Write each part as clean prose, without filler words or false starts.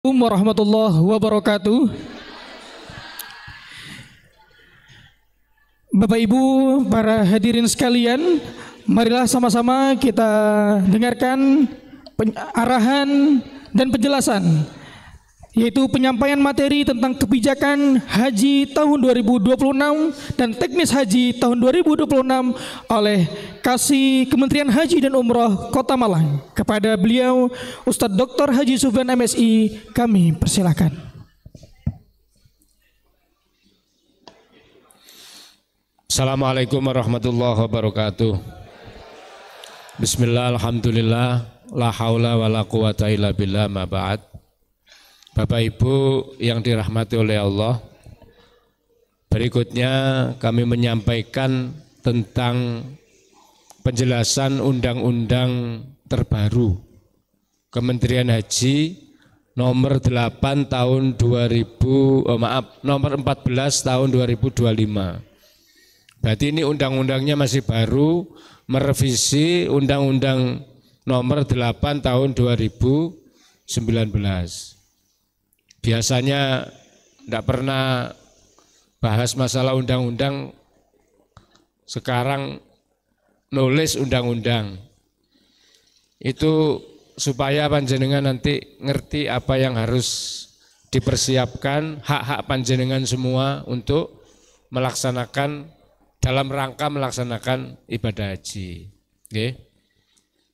Assalamualaikum warahmatullahi wabarakatuh. Bapak Ibu, para hadirin sekalian, marilah sama-sama kita dengarkan arahan dan penjelasan, yaitu penyampaian materi tentang kebijakan haji tahun 2026 dan teknis haji tahun 2026 oleh Kasih Kementerian Haji dan Umroh Kota Malang. Kepada beliau Ustadz Dr. Haji Sufyan MSI, kami persilakan. Assalamualaikum warahmatullahi wabarakatuh. Bismillah, alhamdulillah, la haula wa la quwata illa billah, ma ba'd. Bapak Ibu yang dirahmati oleh Allah, berikutnya kami menyampaikan tentang penjelasan undang-undang terbaru Kementerian Haji nomor 8 tahun 14 tahun 2025. Berarti ini undang-undangnya masih baru, merevisi undang-undang nomor 8 tahun 2019. Biasanya tidak pernah bahas masalah undang-undang, sekarang nulis undang-undang. Itu supaya panjenengan nanti ngerti apa yang harus dipersiapkan, hak-hak panjenengan semua untuk melaksanakan, dalam rangka melaksanakan ibadah haji. Oke.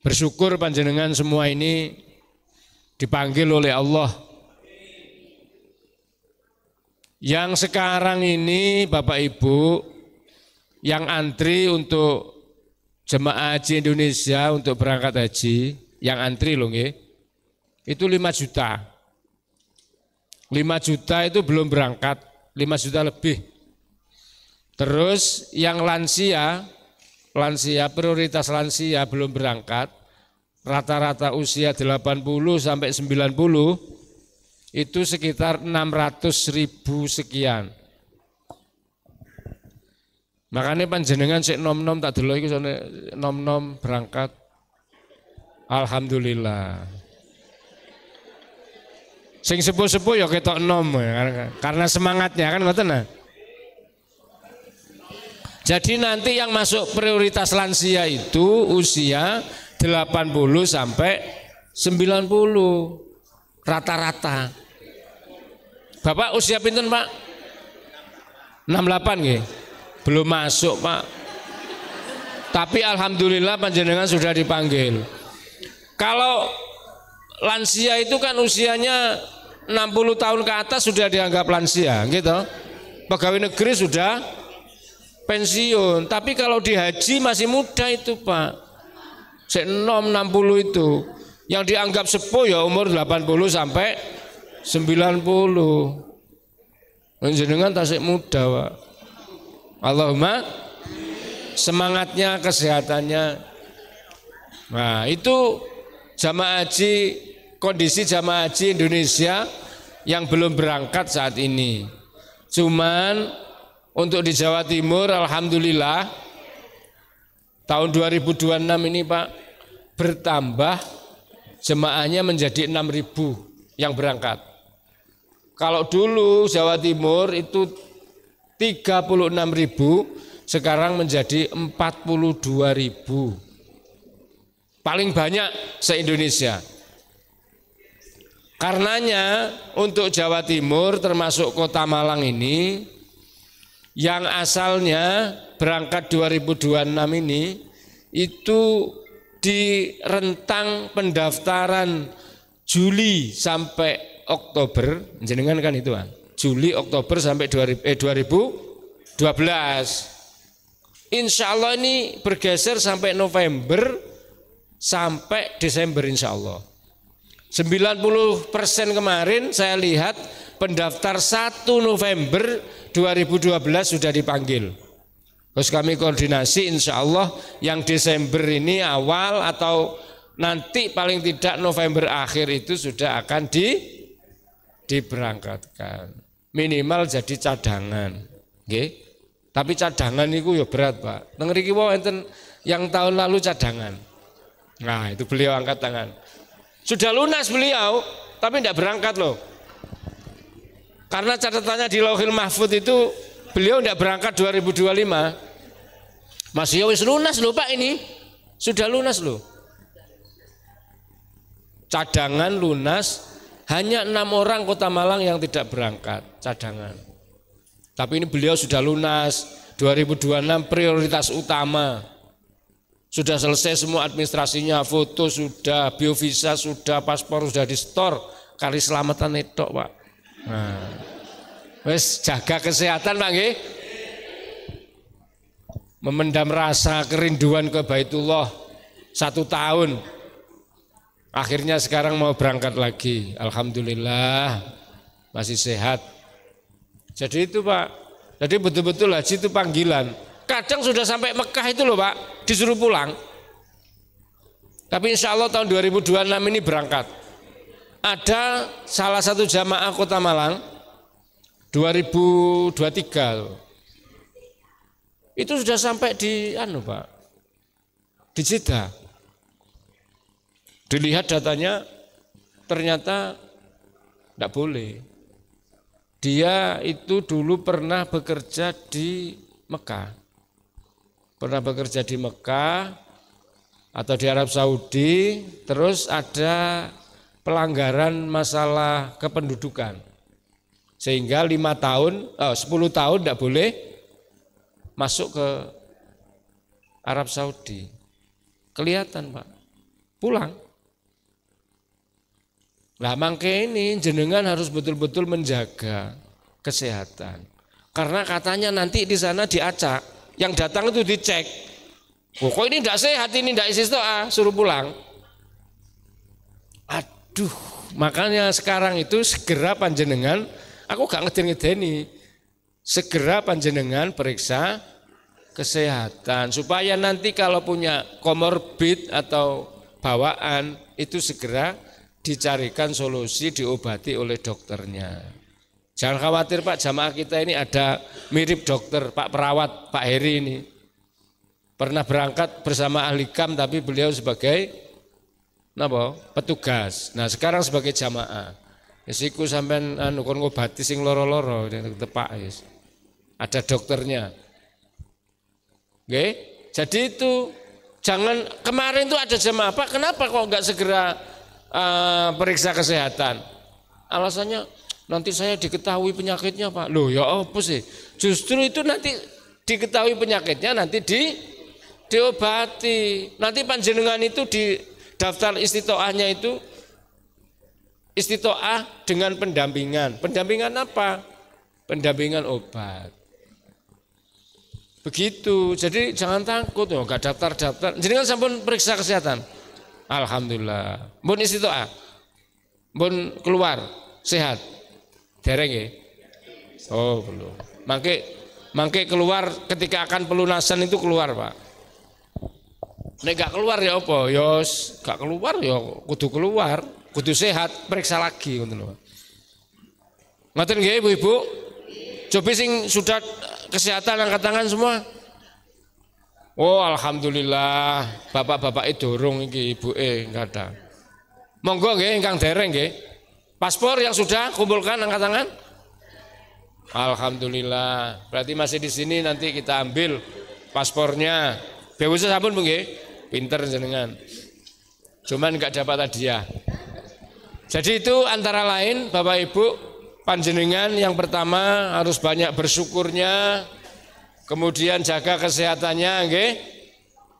Bersyukur panjenengan semua ini dipanggil oleh Allah. Yang sekarang ini Bapak Ibu yang antri untuk jemaah haji Indonesia untuk berangkat haji, yang antri loh nggih, itu 5 juta. 5 juta itu belum berangkat, 5 juta lebih. Terus yang lansia prioritas lansia belum berangkat, rata-rata usia 80 sampai 90, itu sekitar 600.000 sekian. Makanya panjenengan sik nom-nom tak delok iki sone nom-nom berangkat. Alhamdulillah. Sing sepuh-sepuh ya ketok nom karena semangatnya kan ngoten nah. Jadi nanti yang masuk prioritas lansia itu usia 80 sampai 90 rata-rata. Bapak usia pinten Pak? 68 nggih. Belum masuk Pak. Tapi alhamdulillah panjenengan sudah dipanggil. Kalau lansia itu kan usianya 60 tahun ke atas sudah dianggap lansia, gitu. Pegawai negeri sudah pensiun. Tapi kalau di haji masih muda itu Pak. Sek 60 itu. Yang dianggap sepuh ya umur 80 sampai 90. Panjenengan tasik muda Pak. Allahumma semangatnya, kesehatannya. Nah itu jamaah haji, kondisi jamaah haji Indonesia yang belum berangkat saat ini. Cuman untuk di Jawa Timur alhamdulillah tahun 2026 ini Pak bertambah jemaahnya menjadi 6.000 yang berangkat. Kalau dulu Jawa Timur itu 36.000, sekarang menjadi 42.000. Paling banyak se-Indonesia. Karenanya untuk Jawa Timur termasuk Kota Malang ini yang asalnya berangkat 2026 ini itu di rentang pendaftaran Juli sampai Oktober, jenengan kan itu Bang. Juli Oktober sampai 2012. Insya Allah ini bergeser sampai November sampai Desember insya Allah. 90% kemarin saya lihat pendaftar 1 November 2012 sudah dipanggil. Terus kami koordinasi insya Allah yang Desember ini awal atau nanti paling tidak November akhir itu sudah akan diberangkatkan. Minimal jadi cadangan. Okay? Tapi cadangan itu ya berat Pak. Ngeriki wonten yang tahun lalu cadangan. Nah itu beliau angkat tangan. Sudah lunas beliau, tapi tidak berangkat loh. Karena catatannya di Lauhil Mahfud itu beliau tidak berangkat 2025. Mas ya wis lunas loh Pak ini. Sudah lunas loh. Cadangan lunas, hanya 6 orang Kota Malang yang tidak berangkat cadangan. Tapi ini beliau sudah lunas, 2026 prioritas utama. Sudah selesai semua administrasinya, foto sudah, biovisa sudah, paspor sudah di store, kali selamatan itu Pak. Nah, wes jaga kesehatan Pak nggih. Memendam rasa kerinduan ke Baitullah 1 tahun. Akhirnya sekarang mau berangkat lagi. Alhamdulillah masih sehat. Jadi itu Pak. Jadi betul-betul haji itu panggilan. Kadang sudah sampai Mekah itu loh Pak, disuruh pulang. Tapi insya Allah tahun 2026 ini berangkat. Ada salah satu jamaah Kota Malang 2023 loh. Itu sudah sampai di Pak, di Jeddah. Dilihat datanya ternyata tidak boleh. Dia itu dulu pernah bekerja di Mekah. Pernah bekerja di Mekah atau di Arab Saudi, terus ada pelanggaran masalah kependudukan. Sehingga 10 tahun tidak boleh masuk ke Arab Saudi. Kelihatan Pak, pulang. Lah mangke ini jenengan harus betul-betul menjaga kesehatan. Karena katanya nanti di sana diacak, yang datang itu dicek. Oh, kok ini tidak sehat, ini tidak istiqomah, suruh pulang. Aduh, makanya sekarang itu segera panjenengan, aku gak ngeden-ngedeni, segera panjenengan periksa kesehatan supaya nanti kalau punya komorbid atau bawaan itu segera dicarikan solusi, diobati oleh dokternya. Jangan khawatir Pak, jamaah kita ini ada mirip dokter, Pak perawat, Pak Heri ini. Pernah berangkat bersama ahli KAM tapi beliau sebagai petugas. Nah sekarang sebagai jamaah. Yesiku sampean kon ngobati sing loro-loro tepak wis. Ada dokternya. Oke? Jadi itu jangan, kemarin itu ada jamaah Pak, kenapa kok enggak segera periksa kesehatan? Alasannya nanti saya diketahui penyakitnya Pak. Loh ya apa sih? Justru itu nanti diketahui penyakitnya nanti diobati. Nanti panjenengan itu di daftar istitoahnya itu istitoah dengan pendampingan. Pendampingan apa? Pendampingan obat. Begitu. Jadi jangan takut loh, enggak daftar-daftar. Jenengan sampun periksa kesehatan. Alhamdulillah. Mun istitoah. Mun keluar sehat. Dereng nggih? Oh, belum. Mangke keluar ketika akan pelunasan itu keluar, Pak. Nek gak keluar ya apa? Ya gak keluar ya kudu keluar, kudu sehat, periksa lagi ngoten lho. Ngoten nggih Ibu-ibu? Coba sing sudah kesehatan angkat tangan semua. Oh, alhamdulillah, bapak-bapak itu dorong iki ibuke enggak ada. Monggo nggih ingkang dereng nggih. Paspor yang sudah kumpulkan angkat tangan. Alhamdulillah. Berarti masih di sini, nanti kita ambil paspornya. Bewusah sampun nggih. Pinter jenengan. Cuman enggak dapat hadiah. Jadi itu antara lain Bapak Ibu panjenengan yang pertama harus banyak bersyukurnya. Kemudian jaga kesehatannya nggih,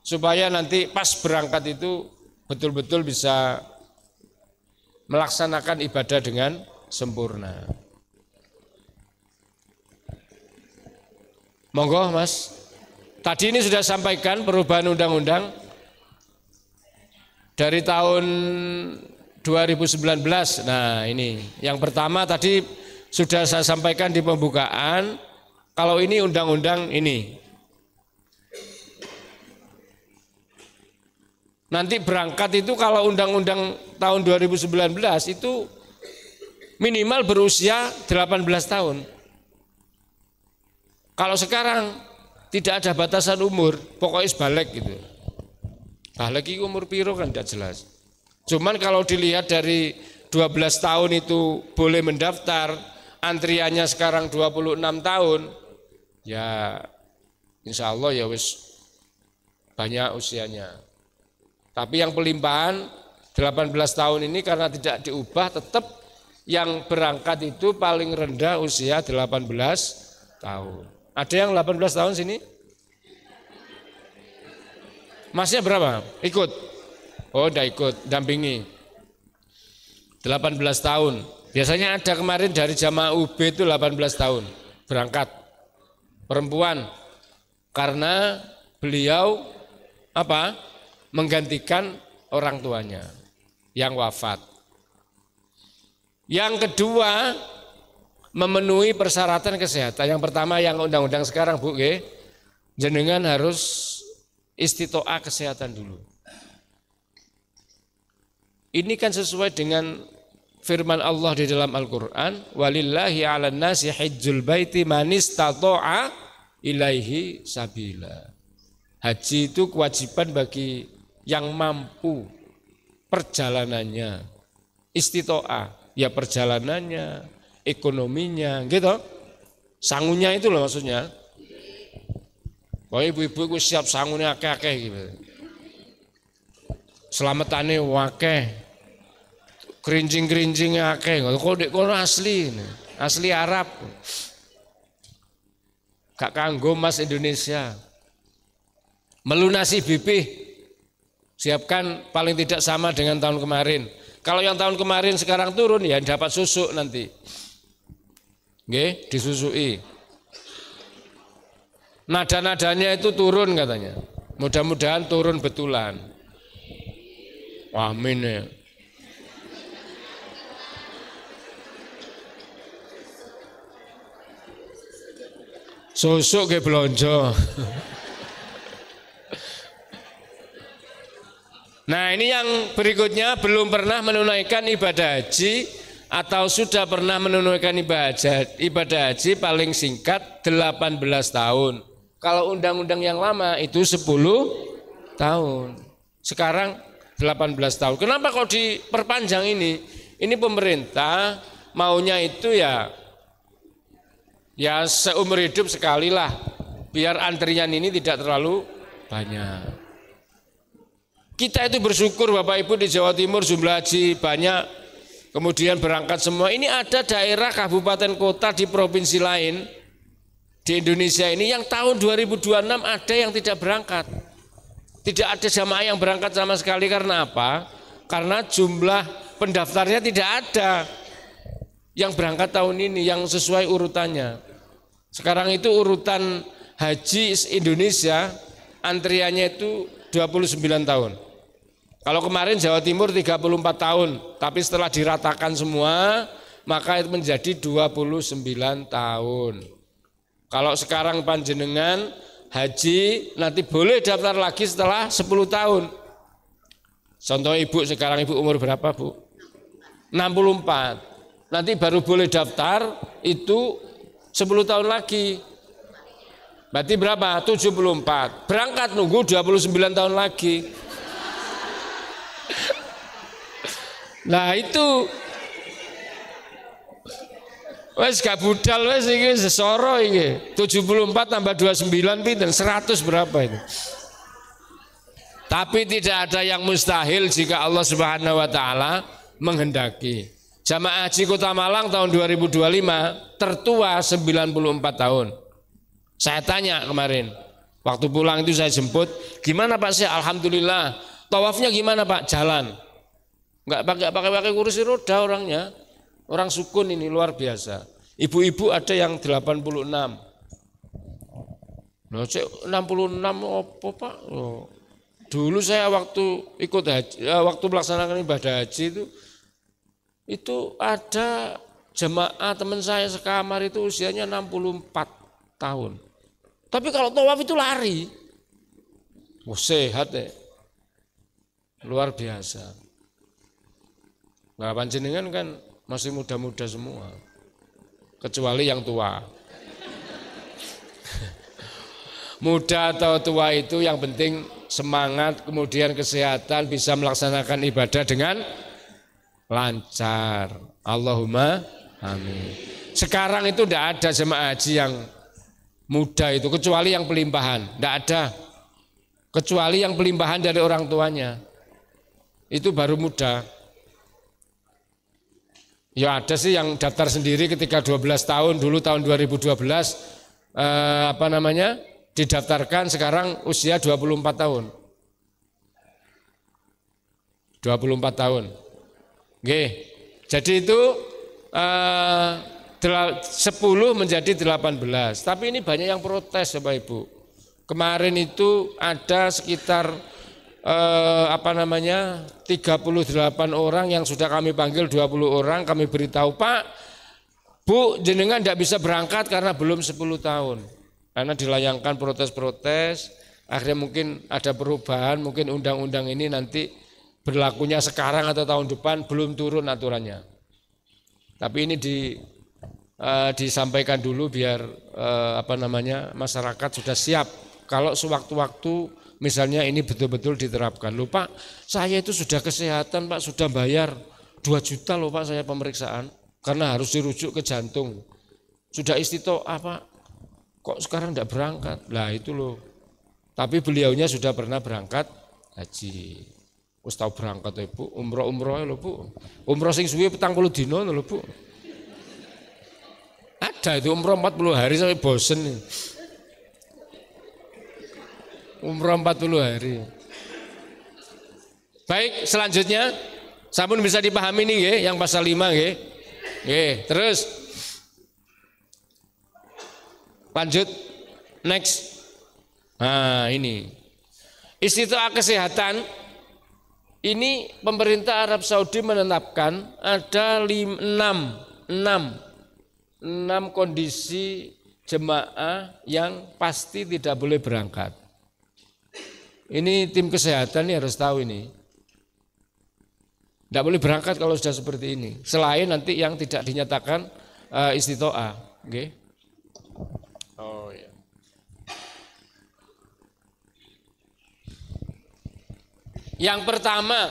supaya nanti pas berangkat itu betul-betul bisa melaksanakan ibadah dengan sempurna. Monggo Mas. Tadi ini sudah sampaikan perubahan undang-undang dari tahun 2019. Nah, ini yang pertama tadi sudah saya sampaikan di pembukaan. Kalau ini undang-undang ini, nanti berangkat itu kalau undang-undang tahun 2019 itu minimal berusia 18 tahun. Kalau sekarang tidak ada batasan umur, pokoknya balik gitu. Balik itu umur piro kan tidak jelas. Cuman kalau dilihat dari 12 tahun itu boleh mendaftar, antriannya sekarang 26 tahun, ya insya Allah ya wis banyak usianya. Tapi yang pelimpahan 18 tahun ini karena tidak diubah, tetap yang berangkat itu paling rendah usia 18 tahun. Ada yang 18 tahun sini? Masnya berapa? Ikut? Oh, udah ikut, dampingi. 18 tahun. Biasanya ada kemarin dari jamaah UB itu 18 tahun berangkat. Perempuan. Karena beliau menggantikan orang tuanya yang wafat. Yang kedua, memenuhi persyaratan kesehatan. Yang pertama yang undang-undang sekarang Bu, jenengan harus istitoah kesehatan dulu. Ini kan sesuai dengan firman Allah di dalam Al-Quran, walillahi 'alan nasi hajjul baiti man istata'a ilaihi sabila. Haji itu kewajiban bagi yang mampu perjalanannya, istitoah, ya perjalanannya, ekonominya, gitu. Sangunya itu loh maksudnya. Wah, ibu-ibu itu siap sangunya akeh-akeh gitu. Selamatane wakeh, kerincing-kerincingnya akeh. Kok dek kono asli Arab. Gak kanggo Mas Indonesia. Melunasi BP, siapkan paling tidak sama dengan tahun kemarin. Kalau yang tahun kemarin sekarang turun ya dapat susuk nanti. Nggih, disusui. Nada-nadanya itu turun katanya. Mudah-mudahan turun betulan. Amin ya. Susuk ke blonjo. Nah, ini yang berikutnya belum pernah menunaikan ibadah haji atau sudah pernah menunaikan ibadah haji paling singkat 18 tahun. Kalau undang-undang yang lama itu 10 tahun. Sekarang 18 tahun. Kenapa kok diperpanjang ini? Ini pemerintah maunya itu ya seumur hidup sekali lah. Biar antrian ini tidak terlalu banyak. Kita itu bersyukur Bapak Ibu di Jawa Timur jumlah haji banyak, kemudian berangkat semua. Ini ada daerah kabupaten kota di provinsi lain di Indonesia ini yang tahun 2026 ada yang tidak berangkat. Tidak ada jamaah yang berangkat sama sekali. Karena apa? Karena jumlah pendaftarnya tidak ada yang berangkat tahun ini yang sesuai urutannya. Sekarang itu urutan haji Indonesia antriannya itu 29 tahun. Kalau kemarin Jawa Timur 34 tahun, tapi setelah diratakan semua, maka itu menjadi 29 tahun. Kalau sekarang panjenengan haji, nanti boleh daftar lagi setelah 10 tahun. Contoh ibu, sekarang ibu umur berapa Bu? 64. Nanti baru boleh daftar itu 10 tahun lagi. Berarti berapa? 74. Berangkat nunggu 29 tahun lagi. Nah itu wes gak budal wes iki sesoro iki. 74 tambah 29 pinten 100 berapa itu? Tapi tidak ada yang mustahil jika Allah Subhanahu wa taala menghendaki. Jamaah Haji Kota Malang tahun 2025 tertua 94 tahun. Saya tanya kemarin, waktu pulang itu saya jemput, gimana Pak Syekh? Alhamdulillah. Tawafnya gimana Pak? Jalan. Enggak pakai kursi roda orangnya. Orang sukun ini luar biasa. Ibu-ibu ada yang 86. Nah, 66 apa Pak? Oh. Dulu saya waktu ikut haji, waktu melaksanakan ibadah haji itu ada jemaah teman saya sekamar itu usianya 64 tahun. Tapi kalau tawaf itu lari. Sehat ya. Luar biasa. Nah, panjenengan kan masih muda-muda semua. Kecuali yang tua. Muda atau tua itu yang penting semangat, kemudian kesehatan, bisa melaksanakan ibadah dengan lancar. Allahumma amin. Sekarang itu tidak ada jemaah haji yang muda itu, kecuali yang pelimpahan. Tidak ada. Kecuali yang pelimpahan dari orang tuanya. Itu baru muda. Ya ada sih yang daftar sendiri ketika 12 tahun, dulu tahun 2012 didaftarkan, sekarang usia 24 tahun. 24 tahun. Oke. Jadi itu 10 menjadi 18. Tapi ini banyak yang protes Bapak Ibu. Kemarin itu ada sekitar 38 orang yang sudah kami panggil, 20 orang kami beritahu, Pak, Bu, jenengan tidak bisa berangkat karena belum 10 tahun. Karena dilayangkan protes-protes, akhirnya mungkin ada perubahan, mungkin undang-undang ini nanti berlakunya sekarang atau tahun depan belum turun aturannya. Tapi ini disampaikan dulu biar masyarakat sudah siap. Kalau sewaktu-waktu misalnya ini betul-betul diterapkan. Loh Pak, saya itu sudah kesehatan Pak, sudah bayar 2 juta loh Pak saya pemeriksaan. Karena harus dirujuk ke jantung. Sudah istitoah Pak, kok sekarang tidak berangkat? Lah itu loh. Tapi beliaunya sudah pernah berangkat haji. Wis tau berangkat ya Bu, umroh lho Bu. Umroh sing suwe 40 dina lho Bu. Ada itu umroh 40 hari sampai bosen. Umroh 40 hari. Baik, selanjutnya sampun bisa dipahami nih nggih yang pasal 5 nggih. Nggih, terus lanjut next. Nah, ini. Istitoah kesehatan ini pemerintah Arab Saudi menetapkan ada 6 kondisi jemaah yang pasti tidak boleh berangkat. Ini tim kesehatan ini harus tahu ini. Tidak boleh berangkat kalau sudah seperti ini. Selain nanti yang tidak dinyatakan istitoah. Okay. Oh ya. Yang pertama,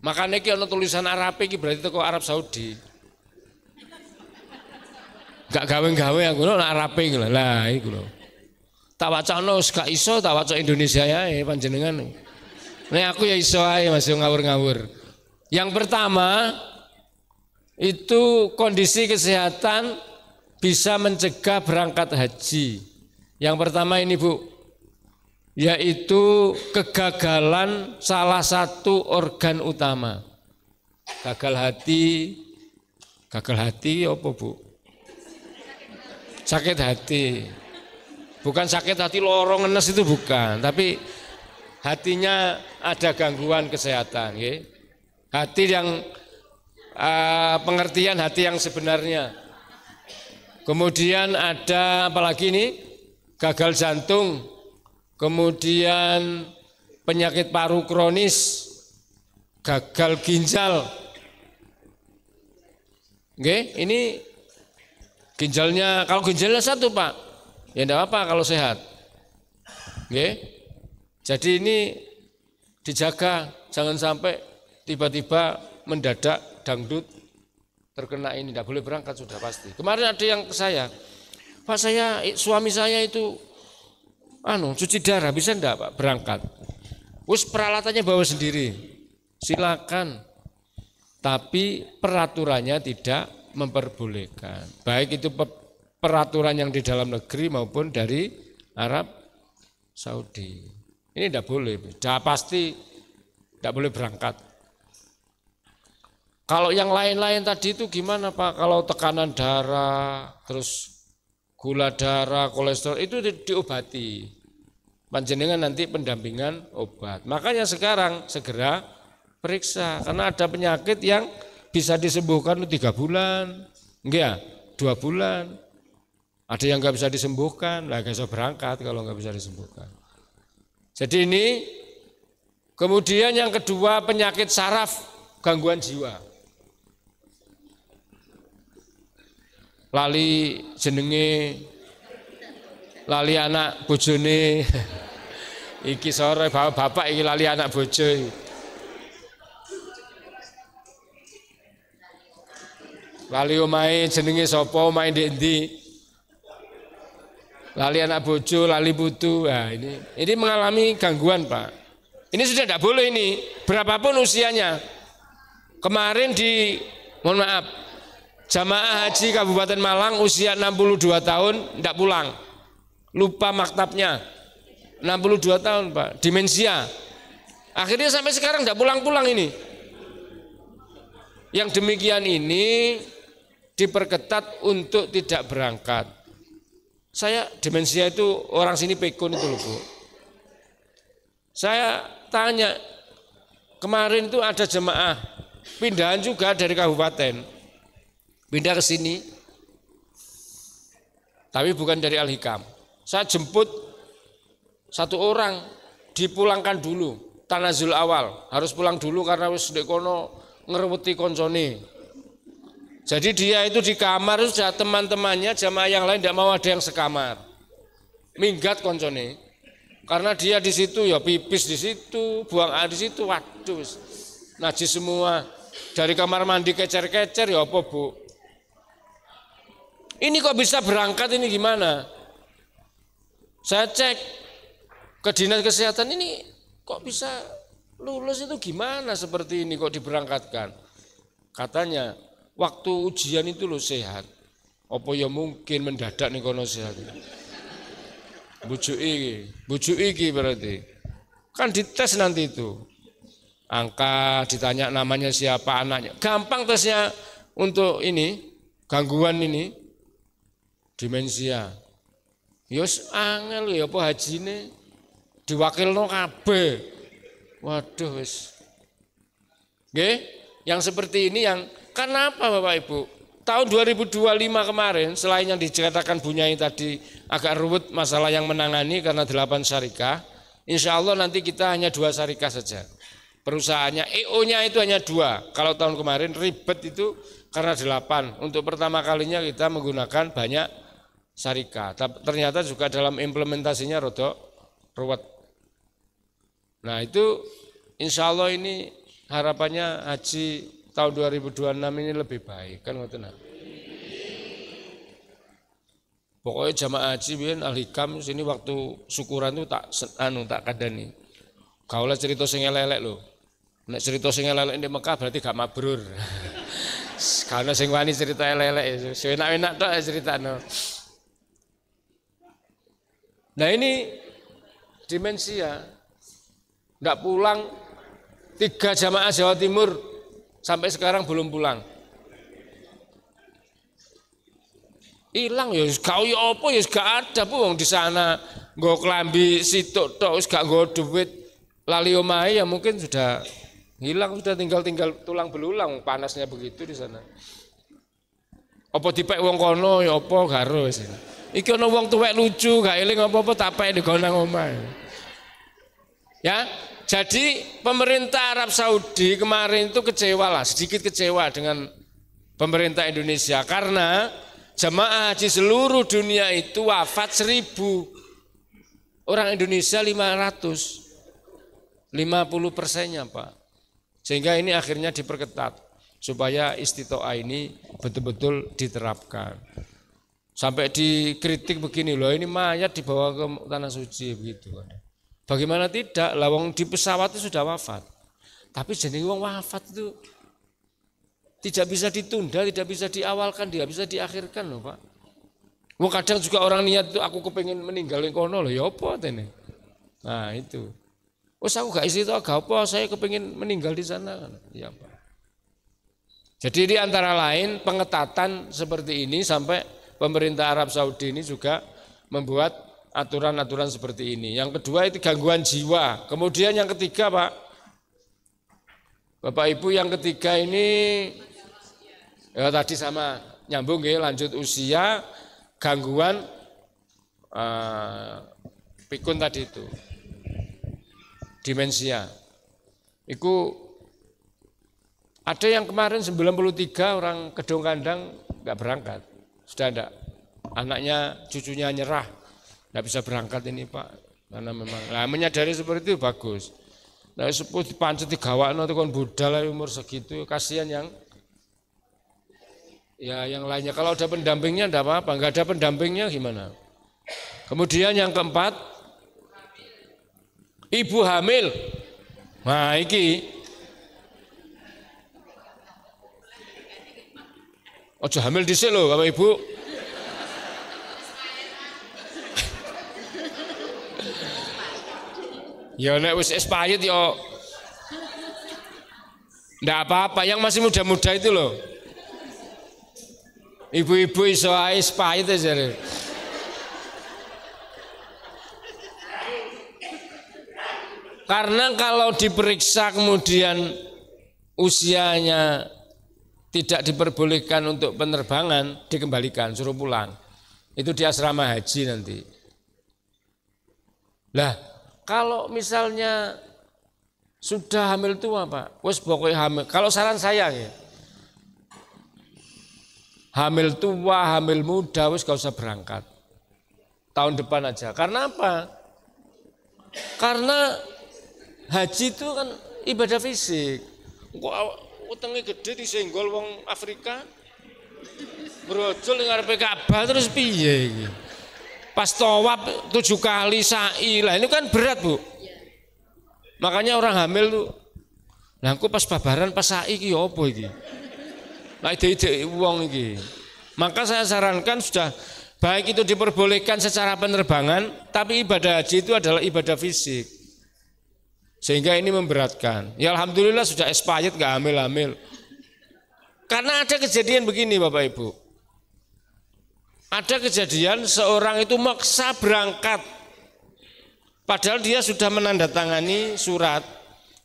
makanya ini ada tulisan Arab ini berarti itu Arab Saudi. Gak gawe-gawe aku no Arab ini lah itu loh. Tak wacana gak iso, tak waca Indonesia ya panjenengan. Nek aku ya iso ae masih ngawur-ngawur. Yang pertama itu kondisi kesehatan bisa mencegah berangkat haji. Yang pertama ini Bu, yaitu kegagalan salah satu organ utama. Gagal hati apa Bu? Sakit hati. Bukan sakit hati lorong ngenes itu bukan, tapi hatinya ada gangguan kesehatan. Ya. Hati yang pengertian hati yang sebenarnya. Kemudian ada apalagi ini gagal jantung, kemudian penyakit paru kronis, gagal ginjal. Oke, ini ginjalnya, kalau ginjalnya satu Pak, ya enggak apa kalau sehat. Oke. Jadi ini dijaga, jangan sampai tiba-tiba mendadak dangdut terkena ini, tidak boleh berangkat sudah pasti. Kemarin ada yang ke saya, Pak suami saya itu cuci darah, bisa enggak Pak berangkat? Wis peralatannya bawa sendiri, silakan. Tapi peraturannya tidak memperbolehkan. Baik itu peraturan yang di dalam negeri maupun dari Arab Saudi. Ini tidak boleh, sudah pasti tidak boleh berangkat. Kalau yang lain-lain tadi itu gimana Pak? Kalau tekanan darah, terus gula darah, kolesterol itu diobati. Panjenengan nanti pendampingan obat. Makanya sekarang segera periksa, karena ada penyakit yang bisa disembuhkan 3 bulan, enggak, 2 bulan. Ada yang nggak bisa disembuhkan, lah nggak bisa berangkat kalau nggak bisa disembuhkan. Jadi ini, kemudian yang kedua penyakit saraf, gangguan jiwa. Lali jenenge, lali anak bojone, iki sore bapak iki lali anak bojo. Lali omahe jenenge sapa, omahe ndek ndi. Lali anak bojo, lali putu. Nah, ini mengalami gangguan, Pak. Ini sudah tidak boleh ini, berapapun usianya. Kemarin mohon maaf, jamaah haji Kabupaten Malang usia 62 tahun tidak pulang. Lupa maktabnya. 62 tahun, Pak. Demensia. Akhirnya sampai sekarang tidak pulang-pulang ini. Yang demikian ini diperketat untuk tidak berangkat. Saya demensia itu orang sini pikun itu loh, Bu. Saya tanya, kemarin itu ada jemaah pindahan juga dari kabupaten, pindah ke sini, tapi bukan dari Al-Hikam. Saya jemput satu orang, dipulangkan dulu, tanazul awal, harus pulang dulu karena wis ndek kono ngerweti koncone. Jadi dia itu di kamar sudah teman-temannya jamaah yang lain tidak mau ada yang sekamar. Minggat koncone. Karena dia di situ ya pipis di situ, buang air di situ, waduh. Najis semua. Dari kamar mandi kecer-kecer ya apa, Bu? Ini kok bisa berangkat ini gimana? Saya cek ke dinas kesehatan ini kok bisa lulus itu gimana seperti ini kok diberangkatkan? Katanya waktu ujian itu lo sehat. Apa ya mungkin mendadak nih kono sehat. Bujuk iki berarti. Kan dites nanti itu. Angka, ditanya namanya siapa, anaknya. Gampang tesnya untuk ini, gangguan ini. Demensia. Yos angel ya apa hajine diwakilno kabeh. Waduh wis. Nggih, yang seperti ini yang kenapa Bapak Ibu? Tahun 2025 kemarin selain yang dikatakan Bu Nyai tadi agak ruwet masalah yang menangani karena 8 syarikah, insya Allah nanti kita hanya 2 syarikah saja. Perusahaannya EO-nya itu hanya 2. Kalau tahun kemarin ribet itu karena 8. Untuk pertama kalinya kita menggunakan banyak syarikah. Ternyata juga dalam implementasinya rodok ruwet. Nah itu insya Allah ini harapannya haji tahun 2026 ini lebih baik kan ngoten. Pokoknya jamaah haji biyen Al-Hikam sini waktu syukuran itu tak kadani. Kaula cerita sing elek lho. Nek cerita sing elek di Mekah berarti gak mabrur. Karena sing wani cerita elek enak-enak tok ceritane. Nah ini demensia. Enggak pulang 3 jamaah Jawa Timur sampai sekarang belum pulang. Hilang ya gak yo apa ya gak ada wong di sana nggo klambi situk tok wis gak nggo duit lali omahe ya mungkin sudah hilang sudah tinggal tulang belulang panasnya begitu di sana. Apa dipek wong kono ya apa garo wis. Iki ana wong tuwek lucu gak eling apa-apa tak pek di gonang omahe. Ya, jadi pemerintah Arab Saudi kemarin itu sedikit kecewa dengan pemerintah Indonesia karena jemaah haji seluruh dunia itu wafat 1000, orang Indonesia 500, 50%-nya Pak. Sehingga ini akhirnya diperketat supaya istitoah ini betul-betul diterapkan. Sampai dikritik begini loh, ini mayat dibawa ke tanah suci begitu. Bagaimana tidak? Lawang di pesawat itu sudah wafat. Tapi jenenge wong wafat itu tidak bisa ditunda, tidak bisa diawalkan, tidak bisa diakhirkan loh Pak. Wong kadang juga orang niat itu aku kepengen meninggalin kono loh, ya apa tene? Nah itu. Wes aku gak isi itu gak apa, saya kepengen meninggal di sana. Ya Pak. Jadi ini antara lain pengetatan seperti ini sampai pemerintah Arab Saudi ini juga membuat aturan-aturan seperti ini. Yang kedua itu gangguan jiwa. Kemudian yang ketiga Pak, Bapak Ibu yang ketiga ini ya tadi sama nyambung ya lanjut usia, gangguan pikun tadi itu, demensia. Itu ada yang kemarin 93 orang Kedung Kandang nggak berangkat, sudah ada anaknya cucunya nyerah. Nggak bisa berangkat ini Pak, karena memang menyadari seperti itu bagus. Nah sepuh dipancet digawakno tekan budal umur segitu, kasihan yang Ya yang lainnya kalau ada pendampingnya enggak apa-apa, enggak ada pendampingnya gimana? Kemudian yang keempat, ibu hamil. Nah, iki ojo hamil dhisik lho Bapak Ibu. Ya nek wis expired ya ndak apa-apa, yang masih muda-muda itu loh. Ibu-ibu iso ae expired aja. Karena kalau diperiksa kemudian usianya tidak diperbolehkan untuk penerbangan, dikembalikan, suruh pulang. Itu di asrama haji nanti. Lah, kalau misalnya sudah hamil tua Pak, wes pokoknya hamil. Kalau saran saya ya, hamil tua, hamil muda, wes gak usah berangkat. Tahun depan aja. Karena apa? Karena haji itu kan ibadah fisik. Kok utangnya gede disenggol wong Afrika, brojol ngarepe Ka'bah terus piye iki? Pas tawaf 7 kali sa'i lah, ini kan berat Bu. Makanya orang hamil tuh, nah aku pas babaran pas sa'i iki apa iki? Nah ide-ide wong iki. Maka saya sarankan sudah baik itu diperbolehkan secara penerbangan, tapi ibadah haji itu adalah ibadah fisik. Sehingga ini memberatkan. Ya alhamdulillah sudah expired gak hamil-hamil. Karena ada kejadian begini Bapak Ibu. Ada kejadian seorang itu maksa berangkat. Padahal dia sudah menandatangani surat.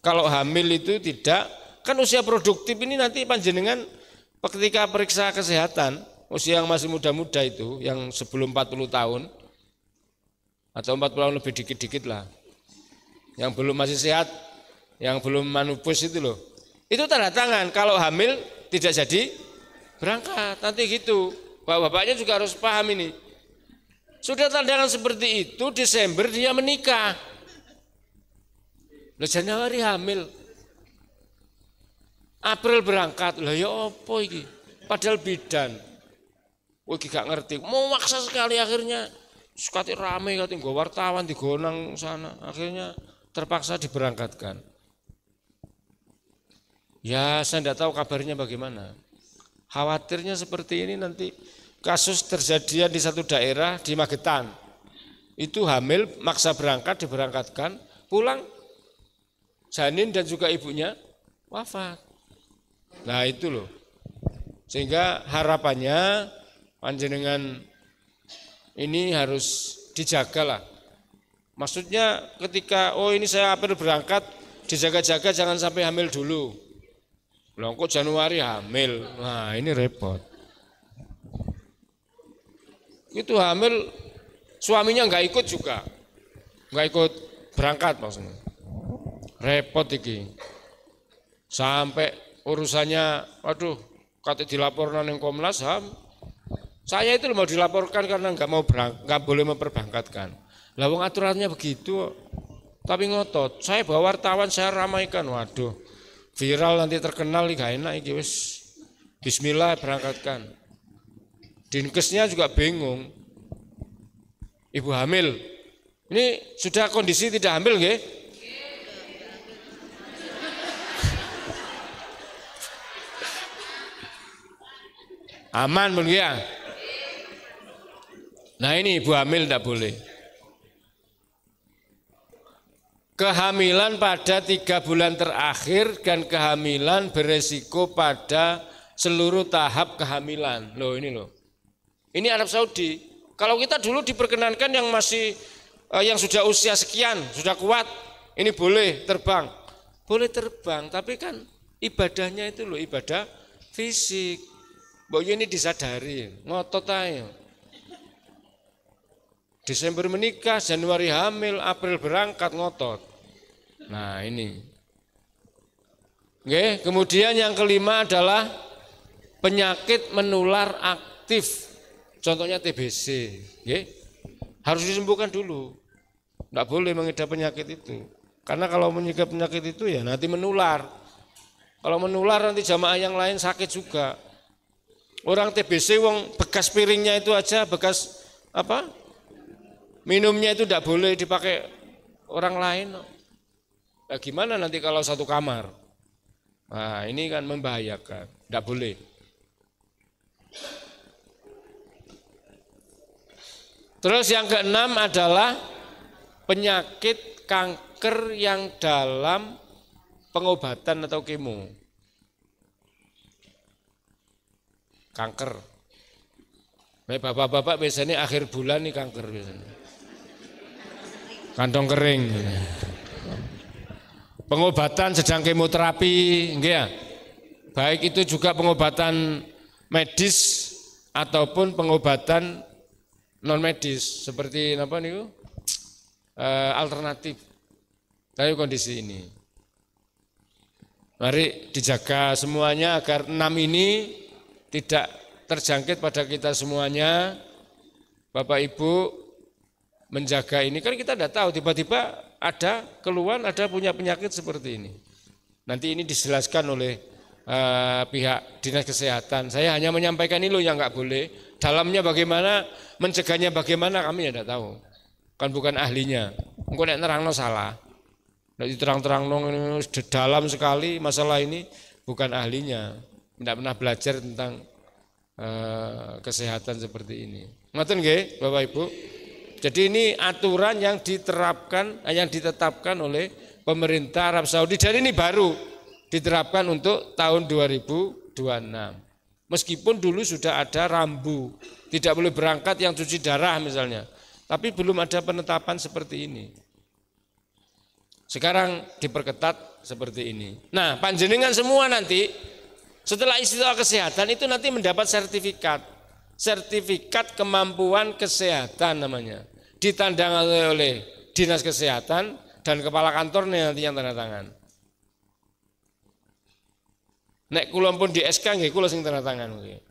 Kalau hamil itu tidak, kan usia produktif ini nanti panjenengan ketika periksa kesehatan, usia yang masih muda-muda itu, yang sebelum 40 tahun, atau 40 tahun lebih dikit-dikit lah. Yang belum masih sehat, yang belum manupus itu loh. Itu tanda tangan, kalau hamil tidak jadi berangkat, nanti gitu. Bapak-bapaknya juga harus paham ini. Sudah tandangan seperti itu, Desember dia menikah. Loh, Januari hamil. April berangkat. Lah ya apa iki? Padahal bidan. Wah iki gak ngerti. Mau maksa sekali akhirnya. Sekati rame kati nggo wartawan digonang sana. Akhirnya terpaksa diberangkatkan. Ya saya tidak tahu kabarnya bagaimana. Khawatirnya seperti ini nanti kasus terjadian di satu daerah di Magetan. Itu hamil, maksa berangkat, diberangkatkan, pulang janin dan juga ibunya wafat. Nah itu loh. Sehingga harapannya panjenengan ini harus dijagalah. Maksudnya ketika ini saya April berangkat, dijaga-jaga jangan sampai hamil dulu. Loh kok Januari hamil, nah ini repot. Itu hamil, suaminya nggak ikut juga, nggak ikut berangkat maksudnya. Repot iki. Sampai urusannya, waduh, kata dilaporkan yang Komnas HAM. Saya itu mau dilaporkan karena nggak boleh memperberangkatkan. Lah wong aturannya begitu, tapi ngotot. Saya bawa wartawan, saya ramaikan, waduh. Viral nanti terkenal gak enak iki wis. Bismillah berangkatkan. Dinkesnya juga bingung. Ibu hamil. Ini sudah kondisi tidak hamil nggih? Aman pun ya. Nah ini ibu hamil tidak boleh. Kehamilan pada 3 bulan terakhir dan kehamilan beresiko pada seluruh tahap kehamilan. Loh ini loh. Ini Arab Saudi. Kalau kita dulu diperkenankan yang masih yang sudah usia sekian, sudah kuat, ini boleh terbang. Boleh terbang, tapi kan ibadahnya itu loh ibadah fisik. Bahwa ini disadari, ngotot aja. Desember menikah, Januari hamil, April berangkat, ngotot. Nah ini. Oke, kemudian yang kelima adalah penyakit menular aktif. Contohnya TBC. Oke. Harus disembuhkan dulu. Tidak boleh mengidap penyakit itu. Karena kalau mengidap penyakit itu ya nanti menular. Kalau menular nanti jamaah yang lain sakit juga. Orang TBC wong bekas piringnya itu aja, bekas apa? Minumnya itu tidak boleh dipakai orang lain. Nah, gimana nanti kalau satu kamar? Nah, ini kan membahayakan, tidak boleh. Terus yang keenam adalah penyakit kanker yang dalam pengobatan atau kemo. Kanker. Bapak-bapak biasanya akhir bulan nih kanker biasanya. Kantong kering. Pengobatan sedang kemoterapi, enggak ya? Baik itu juga pengobatan medis ataupun pengobatan non medis seperti apa nih? Alternatif. Dari kondisi ini. Mari dijaga semuanya agar 6 ini tidak terjangkit pada kita semuanya. Bapak Ibu menjaga ini, kan kita tidak tahu tiba-tiba ada keluhan, ada punya penyakit seperti ini. Nanti ini dijelaskan oleh pihak dinas kesehatan. Saya hanya menyampaikan ini loh yang nggak boleh. Dalamnya bagaimana, mencegahnya bagaimana kami tidak tahu. Kan bukan ahlinya. Engkau nek nerangno salah. Nek diterang-terangno ini dalam sekali masalah ini, bukan ahlinya. Tidak pernah belajar tentang kesehatan seperti ini. Ngoten nggih, Bapak Ibu. Jadi ini aturan yang diterapkan, yang ditetapkan oleh pemerintah Arab Saudi. Dan ini baru diterapkan untuk tahun 2026. Meskipun dulu sudah ada rambu, tidak boleh berangkat yang cuci darah misalnya. Tapi belum ada penetapan seperti ini. Sekarang diperketat seperti ini. Nah, panjenengan semua nanti setelah istiqomah kesehatan itu nanti mendapat sertifikat. Sertifikat kemampuan kesehatan namanya. Ditandangani oleh dinas kesehatan dan kepala kantornya nanti yang tanda tangan. Nek kula pun di SK nggih kula sing tanda tangan nggih.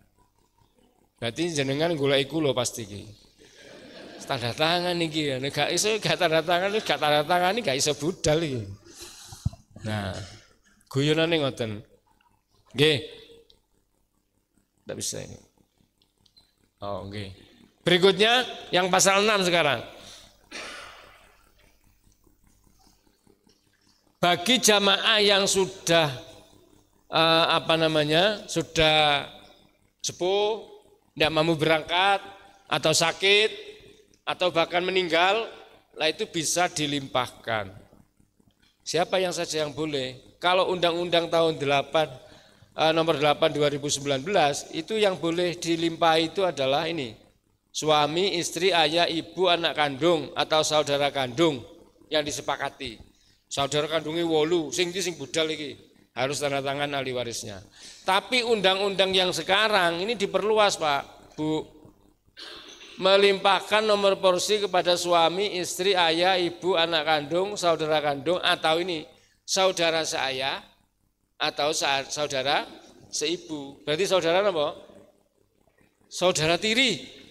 Berarti jenengan golek kula pasti iki. Tanda tangan iki ya, nek gak iso gak tanda tangan iki gak iso budal iki. Nah, guyonane ngoten. Nggih. Tidak bisa ini. Oh, nggih. Berikutnya yang pasal 6 sekarang. Bagi jamaah yang sudah sudah sepuh, tidak mampu berangkat atau sakit atau bahkan meninggal, lah itu bisa dilimpahkan. Siapa yang saja yang boleh? Kalau Undang-Undang tahun 8 nomor 8 2019 itu yang boleh dilimpah itu adalah ini. Suami, istri, ayah, ibu, anak kandung atau saudara kandung yang disepakati. Saudara kandungnya 8, sing budal iki harus tanda tangan ahli warisnya. Tapi undang-undang yang sekarang ini diperluas, Pak, Bu. Melimpahkan nomor porsi kepada suami, istri, ayah, ibu, anak kandung, saudara kandung atau ini saudara seayah atau saudara seibu. Berarti saudara apa? Saudara tiri.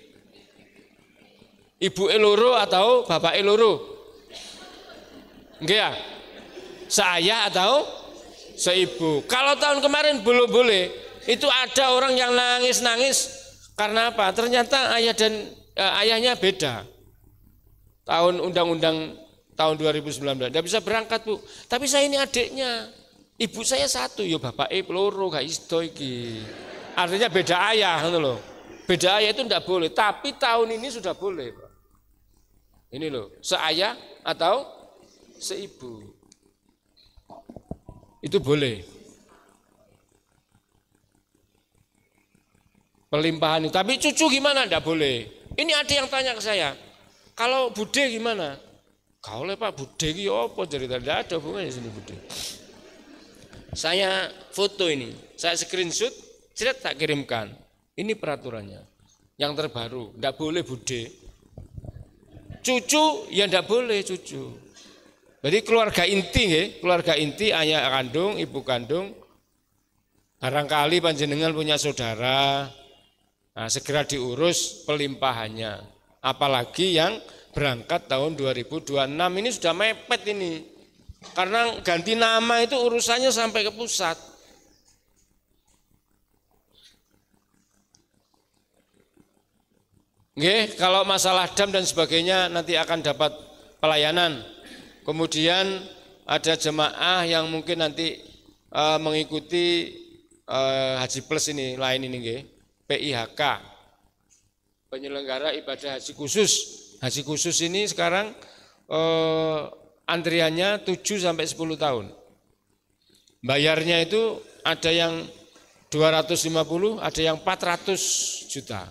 Ibu eloro atau bapak eloro, enggak ya? Seayah atau seibu. Kalau tahun kemarin belum boleh, itu ada orang yang nangis-nangis karena apa? Ternyata ayah dan ayahnya beda. Tahun undang-undang tahun 2019, tidak bisa berangkat Bu. Tapi saya ini adiknya, ibu saya satu, yo bapak eloro gak isto iki. Artinya beda ayah, gitu loh. Beda ayah itu tidak boleh. Tapi tahun ini sudah boleh, Pak. Ini loh, seayah atau seibu. Itu boleh. Pelimpahan itu. Tapi cucu gimana? Tidak boleh. Ini ada yang tanya ke saya. Kalau bude gimana? Kau le Pak, bude ki apa cerita? Tidak ada hubungannya sini bude. Saya foto ini, saya screenshot, tak kirimkan. Ini peraturannya. Yang terbaru, tidak boleh bude. Cucu ya tidak boleh cucu. Jadi keluarga inti ya, keluarga inti ayah kandung, ibu kandung. Barangkali panjenengan punya saudara, nah, segera diurus pelimpahannya. Apalagi yang berangkat tahun 2026 ini sudah mepet ini. Karena ganti nama itu urusannya sampai ke pusat. Nggih, kalau masalah dam dan sebagainya nanti akan dapat pelayanan. Kemudian ada jemaah yang mungkin nanti mengikuti Haji Plus ini lain ini nggih, PIHK. Penyelenggara ibadah haji khusus. Haji khusus ini sekarang antriannya 7 sampai 10 tahun. Bayarnya itu ada yang 250, ada yang 400 juta.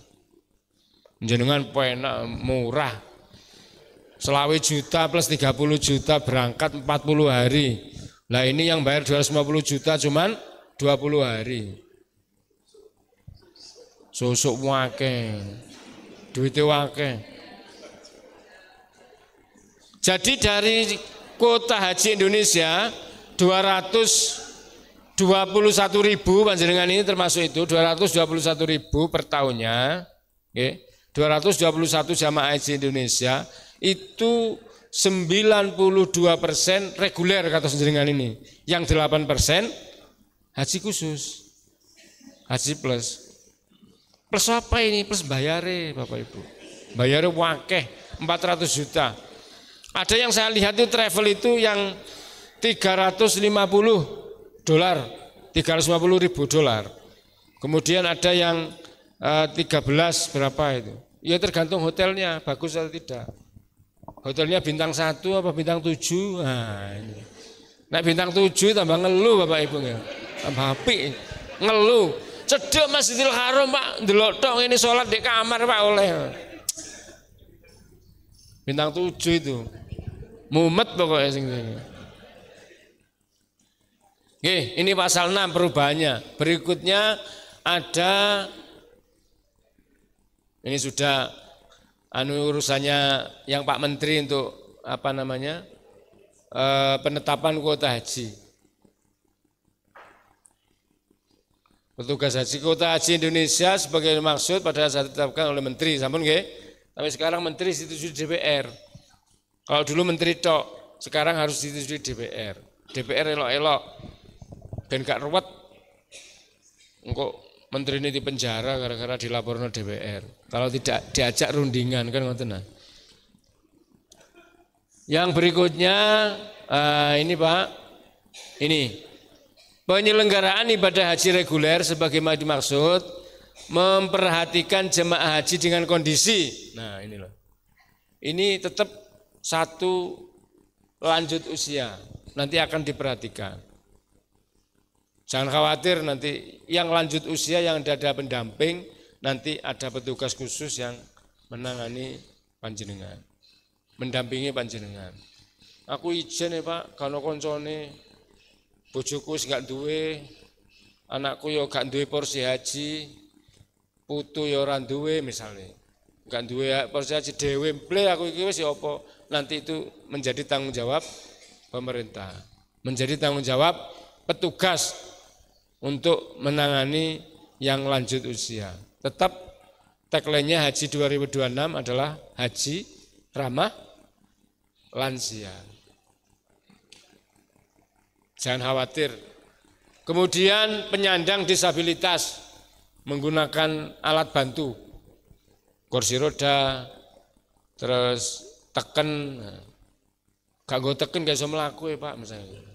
Jenengan penak murah. Selawe juta plus 30 juta berangkat 40 hari. Nah ini yang bayar 250 juta cuman 20 hari. Susuk wake. Duitnya wake. Jadi dari kuota haji Indonesia 221.000 panjenengan ini termasuk itu 221.000 per tahunnya, okay. 221 jamaah haji Indonesia itu 92% reguler kata panjenengan ini, yang 8% haji khusus, haji plus. Plus apa ini? Plus bayare Bapak Ibu, bayare wakeh 400 juta. Ada yang saya lihat itu travel itu yang 350 dolar, 350.000 dolar. Kemudian ada yang 13 berapa itu? Ya tergantung hotelnya bagus atau tidak. Hotelnya bintang 1 apa bintang 7? Nah, ini. Nah bintang 7 tambah ngeluh Bapak Ibu ya. Tambah apik, ngeluh. Cedek Masjidil Haram Pak, ndelok tok ini sholat di kamar Pak oleh. Bintang 7 itu. Mumet pokoknya sing ini. Oke, ini pasal 6 perubahannya. Berikutnya ada ini sudah urusannya yang Pak Menteri untuk apa namanya penetapan kuota haji. Petugas haji kuota haji Indonesia sebagai maksud pada saat ditetapkan oleh Menteri. Sampun nggih? Tapi sekarang Menteri disetujui DPR. Kalau dulu Menteri tok, sekarang harus disetujui DPR. DPR elok-elok. Dan gak ruwet, engkau menteri ini di penjara gara-gara dilaporkan DPR. Kalau tidak diajak rundingan kan ngoten. Yang berikutnya ini Pak, ini penyelenggaraan ibadah haji reguler sebagaimana dimaksud memperhatikan jemaah haji dengan kondisi. Nah ini loh, ini tetap satu lanjut usia, nanti akan diperhatikan. Jangan khawatir nanti yang lanjut usia yang ada pendamping, nanti ada petugas khusus yang menangani panjenengan, mendampingi panjenengan. Aku izin ya Pak, kalau koncone bojoku gak duwe, anakku yo gak duwe porsi haji, putu yo ora duwe misalnya, gak duwe porsi haji dhewe mple aku iki wis ya apa, nanti itu menjadi tanggung jawab pemerintah, menjadi tanggung jawab petugas untuk menangani yang lanjut usia. Tetap tagline-nya Haji 2026 adalah Haji Ramah Lansia. Jangan khawatir. Kemudian penyandang disabilitas menggunakan alat bantu, kursi roda, terus teken, gak gue teken gak bisa melaku ya Pak misalnya.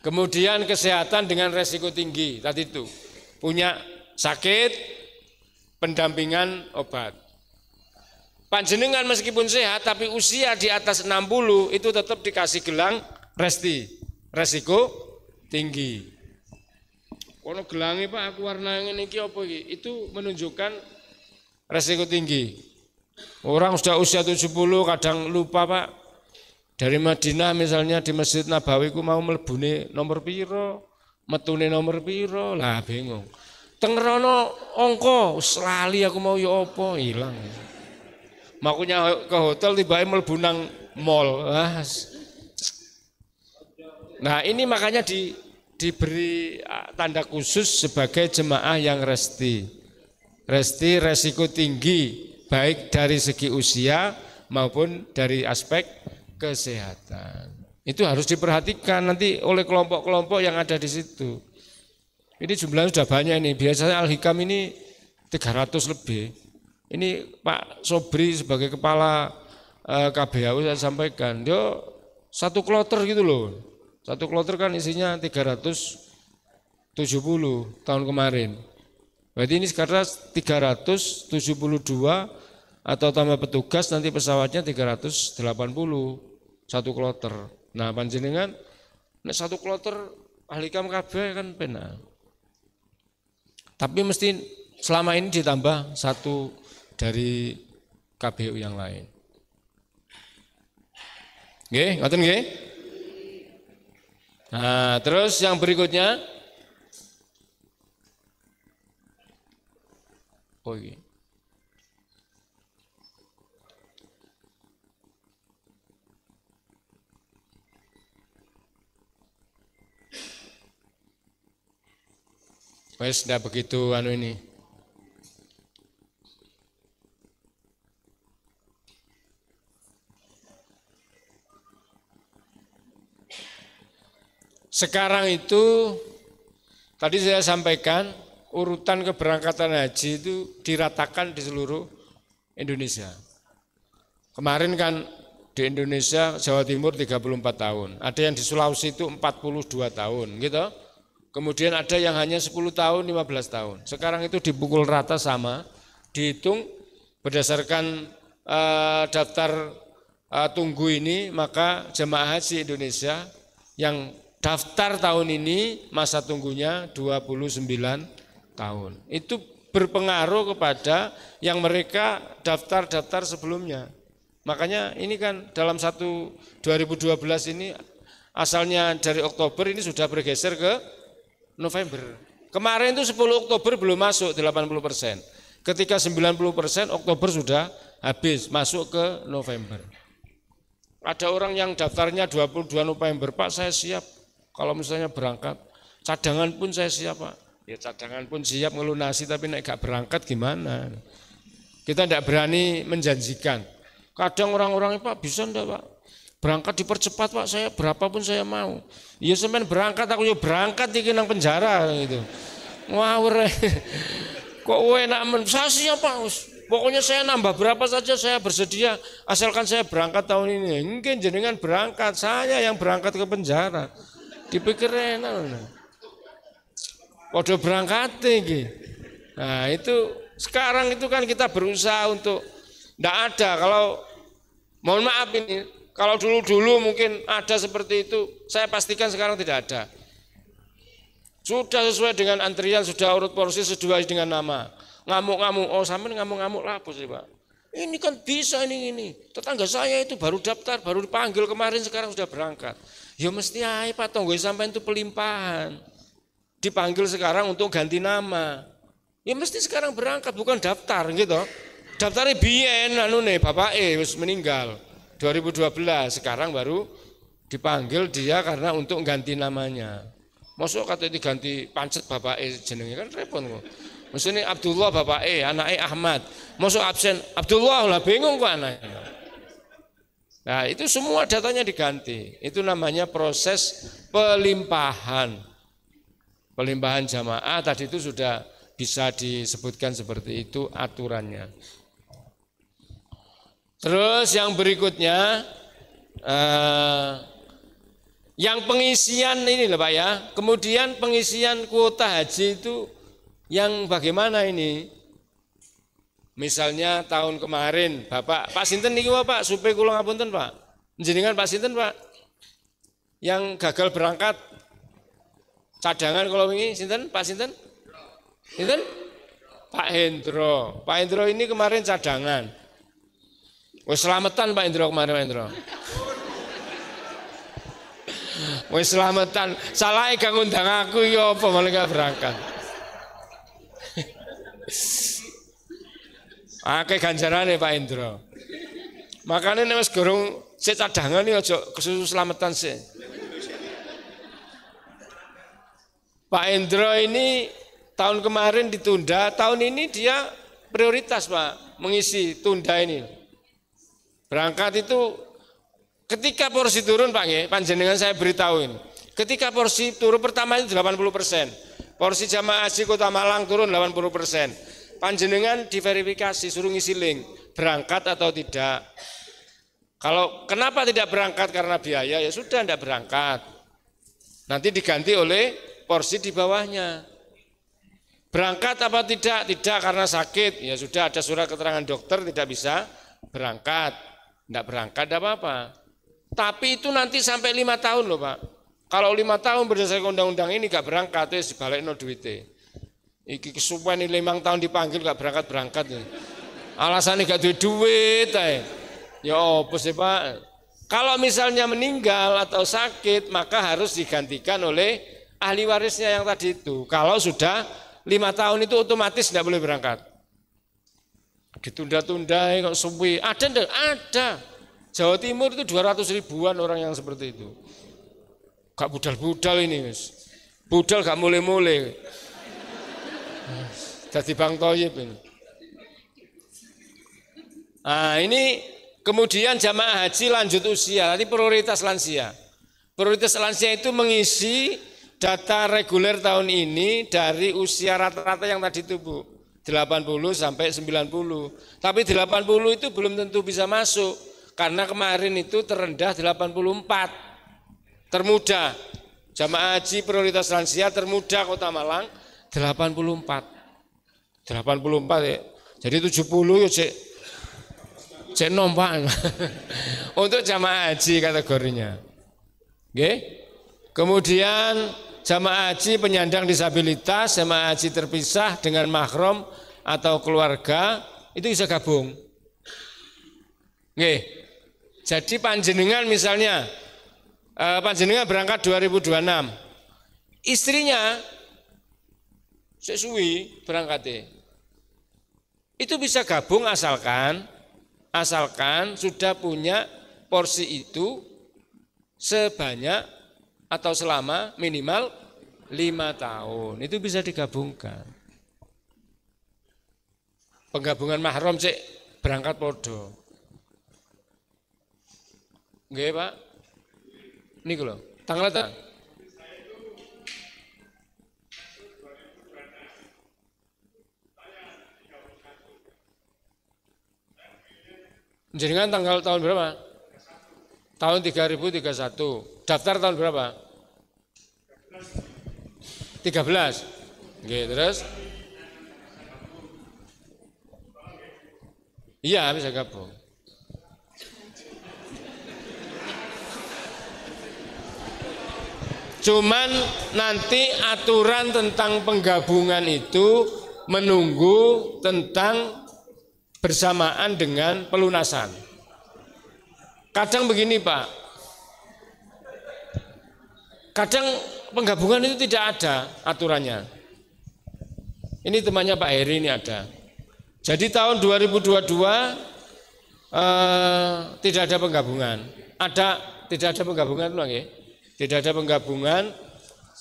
Kemudian kesehatan dengan resiko tinggi, tadi itu punya sakit, pendampingan obat. Panjenengan meskipun sehat tapi usia di atas 60 itu tetap dikasih gelang resti, resiko tinggi. Kalau gelangnya Pak aku warna ini apa iki? Itu menunjukkan resiko tinggi. Orang sudah usia 70 kadang lupa Pak. Dari Madinah misalnya di Masjid Nabawi ku mau mlebune nomor piro, metune nomor piro, lah bingung. Teng rono angka lali aku mau ya apa, ilang. Makunya ke hotel tiba-tiba mlebu nang mall. Nah, ini makanya diberi tanda khusus sebagai jemaah yang resti. Resti resiko tinggi baik dari segi usia maupun dari aspek kesehatan. Itu harus diperhatikan nanti oleh kelompok-kelompok yang ada di situ. Ini jumlahnya sudah banyak ini. Biasanya Al-Hikam ini 300 lebih. Ini Pak Sobri sebagai kepala KBHU saya sampaikan, dia satu kloter gitu loh. Satu kloter kan isinya 370 tahun kemarin. Berarti ini sekarang 372 atau tambah petugas nanti pesawatnya 380 satu kloter. Nah panjenengan satu kloter ahli kam kabeh kan penak. Tapi mesti selama ini ditambah satu dari KBU yang lain. Nggih, ngoten nggih? Nah, terus yang berikutnya oh iya. Wes ndak begitu anu ini. Sekarang itu tadi saya sampaikan urutan keberangkatan haji itu diratakan di seluruh Indonesia. Kemarin kan di Indonesia Jawa Timur 34 tahun, ada yang di Sulawesi itu 42 tahun gitu. Kemudian ada yang hanya 10 tahun, 15 tahun. Sekarang itu dipukul rata sama, dihitung berdasarkan daftar tunggu ini, maka jemaah haji Indonesia yang daftar tahun ini masa tunggunya 29 tahun. Itu berpengaruh kepada yang mereka daftar-daftar sebelumnya. Makanya ini kan dalam 2012 ini asalnya dari Oktober ini sudah bergeser ke November. Kemarin itu 10 Oktober belum masuk 80%. Ketika 90% Oktober sudah habis masuk ke November. Ada orang yang daftarnya 22 November, Pak saya siap kalau misalnya berangkat. Cadangan pun saya siap Pak. Ya cadangan pun siap ngelunasi tapi nek gak berangkat gimana? Kita tidak berani menjanjikan. Kadang orang-orang Pak bisa enggak Pak? Berangkat dipercepat Pak, saya berapapun saya mau. Ya semen berangkat, aku ya berangkat iki nang penjara gitu. Ngawur. Kok enak men, saya siap Pak. Pokoknya saya nambah berapa saja saya bersedia asalkan saya berangkat tahun ini. Mungkin jenengan berangkat, saya yang berangkat ke penjara. Dipikir enak. Waduh berangkat iki. Nah, itu sekarang itu kan kita berusaha untuk enggak ada kalau mohon maaf ini kalau dulu-dulu mungkin ada seperti itu, saya pastikan sekarang tidak ada. Sudah sesuai dengan antrian, sudah urut porsi sesuai dengan nama. Ngamuk-ngamuk, oh sampean ngamuk-ngamuk lah sih Pak. Ini kan bisa ini. Tetangga saya itu baru daftar, baru dipanggil kemarin sekarang sudah berangkat. Ya mesti aja Pak, tonggo sampean itu pelimpahan. Dipanggil sekarang untuk ganti nama. Ya mesti sekarang berangkat, bukan daftar gitu. Daftarnya biyen bapak wis meninggal. 2012 sekarang baru dipanggil dia karena untuk ganti namanya. Masuk kata diganti pancet bapak jenenge kan repot kok. Maksudnya Abdullah bapak anaknya Ahmad. Masuk absen Abdullah lah bingung kok anaknya. Nah itu semua datanya diganti. Itu namanya proses pelimpahan. Pelimpahan jamaah tadi itu sudah bisa disebutkan seperti itu aturannya. Terus yang berikutnya, yang pengisian ini loh Pak ya, kemudian pengisian kuota haji itu yang bagaimana ini? Misalnya tahun kemarin, Pak Sinten niki Pak, supaya kula ngapunten Pak, jenengan Pak Sinten Pak, yang gagal berangkat cadangan kalau ini Sinten, Pak Sinten? Sinten? Pak Hendro. Pak Hendro ini kemarin cadangan. Wes selamatan Pak Indro kemarin Pak Indro. Wes selamatan, salah gak ngundang aku ya apa malah gak berangkat. Akeh ganjarane Pak Indro. Makanya nek wis gorong sik cadangan iki aja kesusu selamatan sih. Pak Indro ini tahun kemarin ditunda, tahun ini dia prioritas Pak mengisi tunda ini. Berangkat itu ketika porsi turun Pak nggih, panjenengan saya beritahuin. Ketika porsi turun pertama itu 80%. Porsi jamaah haji Kota Malang turun 80%. panjenengan diverifikasi, suruh ngisi link, berangkat atau tidak. Kalau kenapa tidak berangkat karena biaya, ya sudah tidak berangkat. Nanti diganti oleh porsi di bawahnya. Berangkat apa tidak? Tidak karena sakit, ya sudah ada surat keterangan dokter tidak bisa berangkat. Tidak berangkat tidak apa-apa. Tapi itu nanti sampai 5 tahun loh Pak. Kalau 5 tahun berdasarkan undang-undang ini gak berangkat, itu dibalik no duitnya. Iki kesuwen 5 tahun dipanggil gak berangkat-berangkat. Alasannya gak duit-duit. Ya apa sih Pak? Kalau misalnya meninggal atau sakit, maka harus digantikan oleh ahli warisnya yang tadi itu. Kalau sudah 5 tahun itu otomatis tidak boleh berangkat. Ditunda-tunda kok suwi. Ada enggak? Ada. Jawa Timur itu 200 ribuan orang yang seperti itu. Gak budal-budal ini Mas. Budal gak mulai-mulai. Jadi Bang Toyib ini. Nah ini kemudian jamaah haji lanjut usia. Tadi prioritas lansia. Prioritas lansia itu mengisi data reguler tahun ini dari usia rata-rata yang tadi itu Bu. 80 sampai 90. Tapi 80 itu belum tentu bisa masuk. Karena kemarin itu terendah 84. Termuda. Jamaah haji prioritas lansia termuda Kota Malang 84. 84 ya. Jadi 70 ya cek nompak. Untuk jamaah haji kategorinya. Oke. Kemudian jamaah haji penyandang disabilitas, jamaah haji terpisah dengan mahram atau keluarga itu bisa gabung. Oke. Jadi panjenengan misalnya panjenengan berangkat 2026. Istrinya sesuai berangkatnya. Itu bisa gabung asalkan sudah punya porsi itu sebanyak atau selama minimal 5 tahun. Itu bisa digabungkan. Penggabungan mahram cek berangkat podo. Nggih, Pak. Niku lho, tanggal ta? Jenengan tanggal tahun berapa? Tahun 3031. Daftar tahun berapa? 13. Nggih, terus? Iya, bisa gabung. Cuman nanti aturan tentang penggabungan itu menunggu tentang bersamaan dengan pelunasan. Kadang begini Pak, kadang penggabungan itu tidak ada aturannya. Ini temannya Pak Heri ini ada. Jadi tahun 2022 tidak ada penggabungan. Tidak ada penggabungan lagi. Tidak ada penggabungan.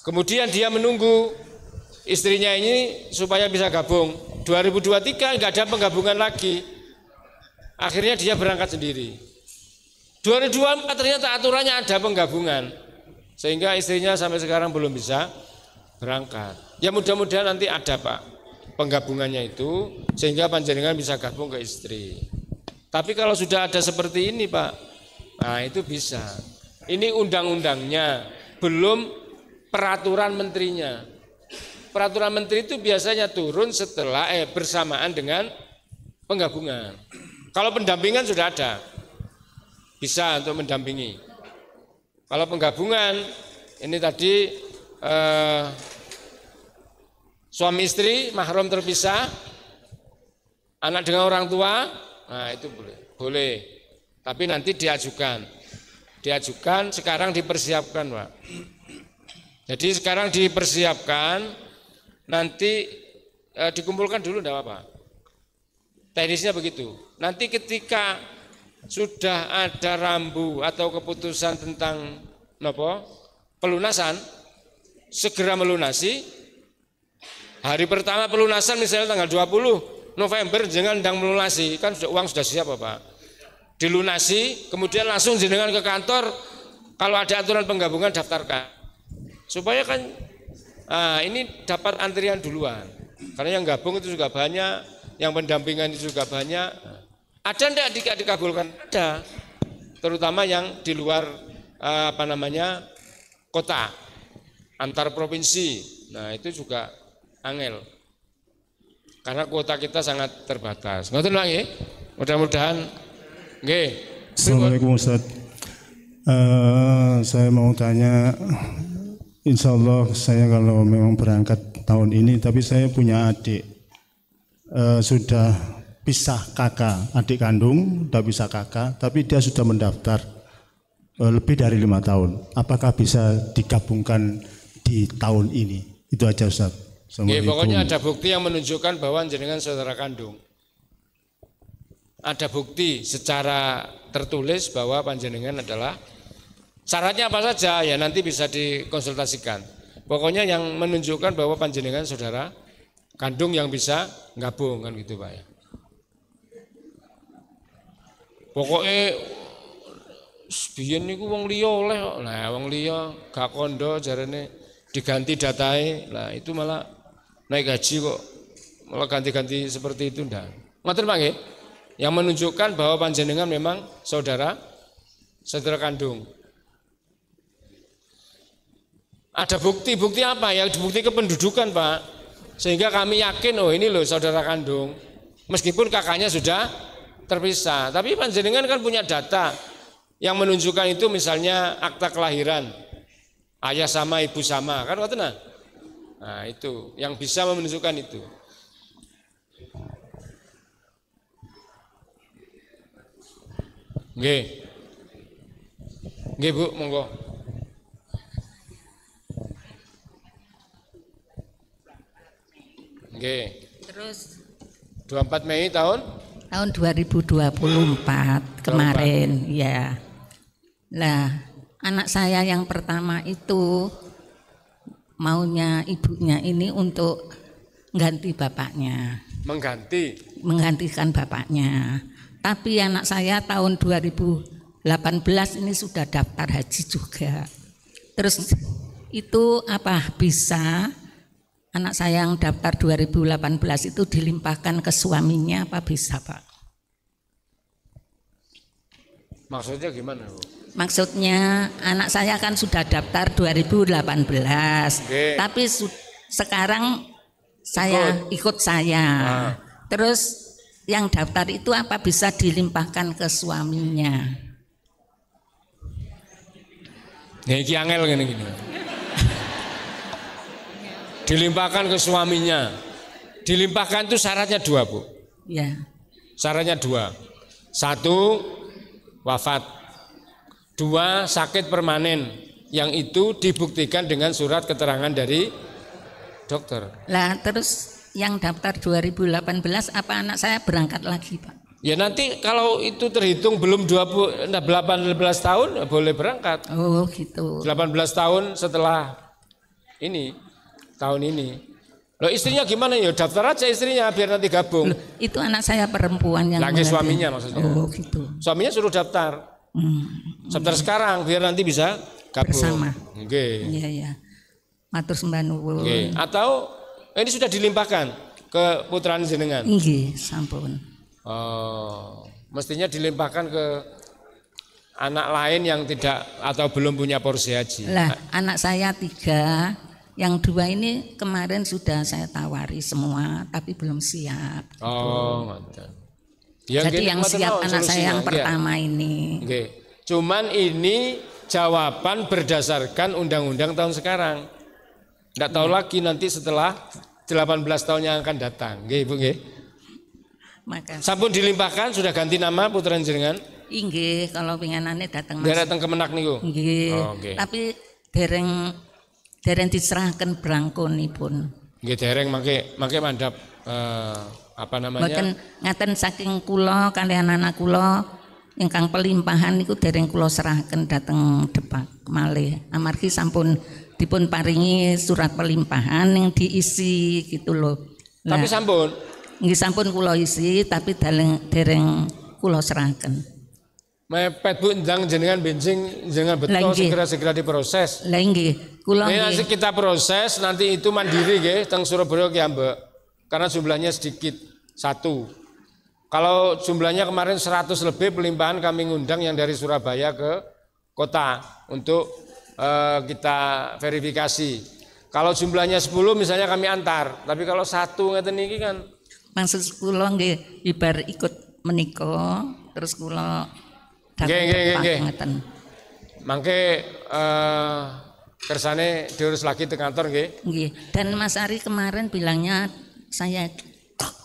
Kemudian dia menunggu istrinya ini supaya bisa gabung. 2023 nggak ada penggabungan lagi. Akhirnya dia berangkat sendiri. 2024 ternyata aturannya ada penggabungan. Sehingga istrinya sampai sekarang belum bisa berangkat. Ya mudah-mudahan nanti ada Pak penggabungannya itu sehingga panjenengan bisa gabung ke istri. Tapi kalau sudah ada seperti ini Pak, nah itu bisa. Ini undang-undangnya, belum peraturan menterinya. Peraturan menteri itu biasanya turun setelah bersamaan dengan penggabungan. Kalau pendampingan sudah ada, bisa untuk mendampingi. Kalau penggabungan, ini tadi suami istri, mahram terpisah, anak dengan orang tua, nah itu boleh. Tapi nanti diajukan sekarang dipersiapkan Pak. Jadi sekarang dipersiapkan, nanti dikumpulkan dulu enggak apa-apa. Teknisnya begitu. Nanti ketika sudah ada rambu atau keputusan tentang pelunasan, segera melunasi. Hari pertama pelunasan misalnya tanggal 20 November jangan ndang melunasi, kan uang sudah siap Pak. Dilunasi, kemudian langsung jenengan ke kantor, kalau ada aturan penggabungan daftarkan. Supaya kan ini dapat antrian duluan. Karena yang gabung itu juga banyak, yang pendampingan itu juga banyak. Ada enggak dikabulkan? Ada. Terutama yang di luar kota, antar provinsi. Nah, itu juga angel. Karena kuota kita sangat terbatas. Ngoten nggih? Mudah-mudahan nggih. Assalamualaikum Ustaz. Saya mau tanya, insya Allah saya kalau memang berangkat tahun ini, tapi saya punya adik sudah pisah kakak, adik kandung sudah pisah kakak, tapi dia sudah mendaftar lebih dari 5 tahun. Apakah bisa digabungkan di tahun ini? Itu aja Ustaz. Ya, pokoknya ada bukti yang menunjukkan bahwa jenengan saudara kandung. Ada bukti secara tertulis bahwa panjenengan adalah, syaratnya apa saja ya nanti bisa dikonsultasikan. Pokoknya yang menunjukkan bahwa panjenengan saudara kandung yang bisa gabung kan gitu Pak ya. Pokoknya biyen niku wong liya oleh kok. Nah, wong liya gak kondo jarene diganti datai. Lah itu malah naik gaji kok. Malah ganti-ganti seperti itu ndak. Ngoten Pak nggih. Yang menunjukkan bahwa panjenengan memang saudara kandung. Ada bukti apa? Ya bukti kependudukan Pak. Sehingga kami yakin oh ini loh saudara kandung. Meskipun kakaknya sudah terpisah, tapi panjenengan kan punya data yang menunjukkan itu, misalnya akta kelahiran, ayah sama ibu sama, kan ngoten nah. Nah, itu yang bisa menunjukkan itu. Nggih. Nggih Bu, monggo. Nggih. Terus 24 Mei tahun 2024 kemarin ya. Lah, anak saya yang pertama itu maunya ibunya ini untuk ganti bapaknya. Menggantikan bapaknya. Tapi anak saya tahun 2018 ini sudah daftar haji juga. Terus itu apa bisa anak saya yang daftar 2018 itu dilimpahkan ke suaminya apa bisa Pak? Maksudnya gimana Bu? Maksudnya anak saya kan sudah daftar 2018, tapi sekarang saya ikut saya. Nah. Terus yang daftar itu apa bisa dilimpahkan ke suaminya? Iki angel gini. Dilimpahkan ke suaminya. Dilimpahkan itu syaratnya 2 Bu. Ya. Syaratnya 2. 1 wafat. 2 sakit permanen. Yang itu dibuktikan dengan surat keterangan dari dokter. Lah terus yang daftar 2018 apa anak saya berangkat lagi Pak? Ya nanti kalau itu terhitung belum 18 tahun boleh berangkat. Oh gitu. 18 tahun setelah ini. Tahun ini. Loh istrinya gimana ya? Daftar aja istrinya biar nanti gabung. Loh, itu anak saya perempuan yang lagi suaminya maksudnya. Oh gitu. Suaminya suruh daftar. Daftar sekarang biar nanti bisa gabung. Bersama. Oke. Iya. Matur sembah nuwun. Oke. Atau ini sudah dilimpahkan ke putraan jenengan? Nggih, sampun. Oh, mestinya dilimpahkan ke anak lain yang tidak atau belum punya porsi haji. Lah, anak saya 3. Yang 2 ini kemarin sudah saya tawari semua, tapi belum siap. Oh, mantap. Ya, jadi yang siap anak saya yang pertama ini. Oke. Cuman ini jawaban berdasarkan undang-undang tahun sekarang. Tidak tahu lagi nanti setelah 18 tahun yang akan datang. Nggih, Ibu nggih. Makasih. Sampun dilimpahkan sudah ganti nama putra jenengan? Nggih, kalau pinganane datang Mas. Datang Kemenak niku. Nggih. Oh, okay. Tapi dereng diserahkan brangkonipun. Nggih dereng mangke mandhap apa namanya? Mboten ngaten saking kula kaliyan anak kula ingkang pelimpahan niku dereng kula serahken dhateng Depak malih. Amargi sampun dipun paringi surat pelimpahan yang diisi gitu loh. Tapi sampun? Nggih sampun kula isi tapi dereng kula serahken. Mepet Bu ndang jenengan bensin jenengan betul segera diproses. Lah nggih, kula nggih. Nanti kita proses nanti itu mandiri nggih teng Surabaya ki ambek. karena jumlahnya sedikit, 1. Kalau jumlahnya kemarin 100 lebih pelimpahan, kami ngundang yang dari Surabaya ke kota untuk kita verifikasi. Kalau jumlahnya 10 misalnya kami antar, tapi kalau 1 ngeten niki kan maksud kula nggih ibar ikut menika terus kula nggih. Mangke kersane diurus lagi ke kantor nggih. Nggih. Dan Mas Ari kemarin bilangnya saya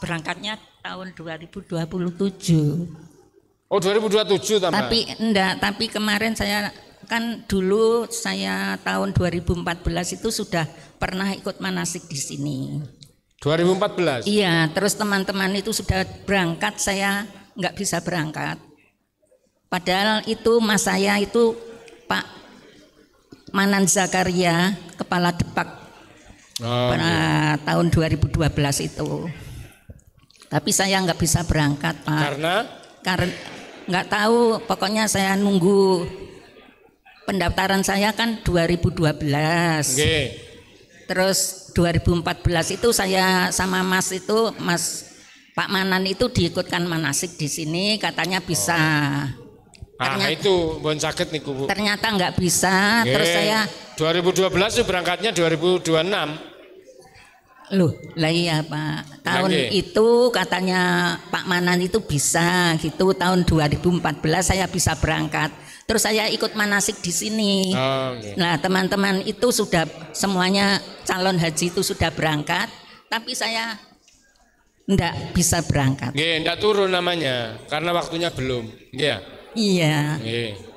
berangkatnya tahun 2027. Oh 2027 tambah. Tapi kemarin saya kan dulu saya tahun 2014 itu sudah pernah ikut manasik di sini. 2014? Iya, terus teman-teman itu sudah berangkat, saya nggak bisa berangkat. Padahal itu mas saya itu Pak Manan Zakaria, Kepala Depak pada tahun 2012 itu. Tapi saya nggak bisa berangkat, Pak. Karena nggak tahu, pokoknya saya nunggu pendaftaran saya kan 2012. Terus 2014 itu saya sama Mas itu, Mas Pak Manan itu diikutkan manasik di sini, katanya bisa. Ternyata, itu bon sakit niku Bu. Ternyata nggak bisa. Terus saya 2012 itu berangkatnya 2026. Loh, lah iya Pak. Tahun itu katanya Pak Manan itu bisa gitu. Tahun 2014 saya bisa berangkat. Terus saya ikut manasik di sini. Nah, teman-teman itu sudah semuanya calon haji itu sudah berangkat, tapi saya enggak bisa berangkat. Enggak turun namanya karena waktunya belum. Iya.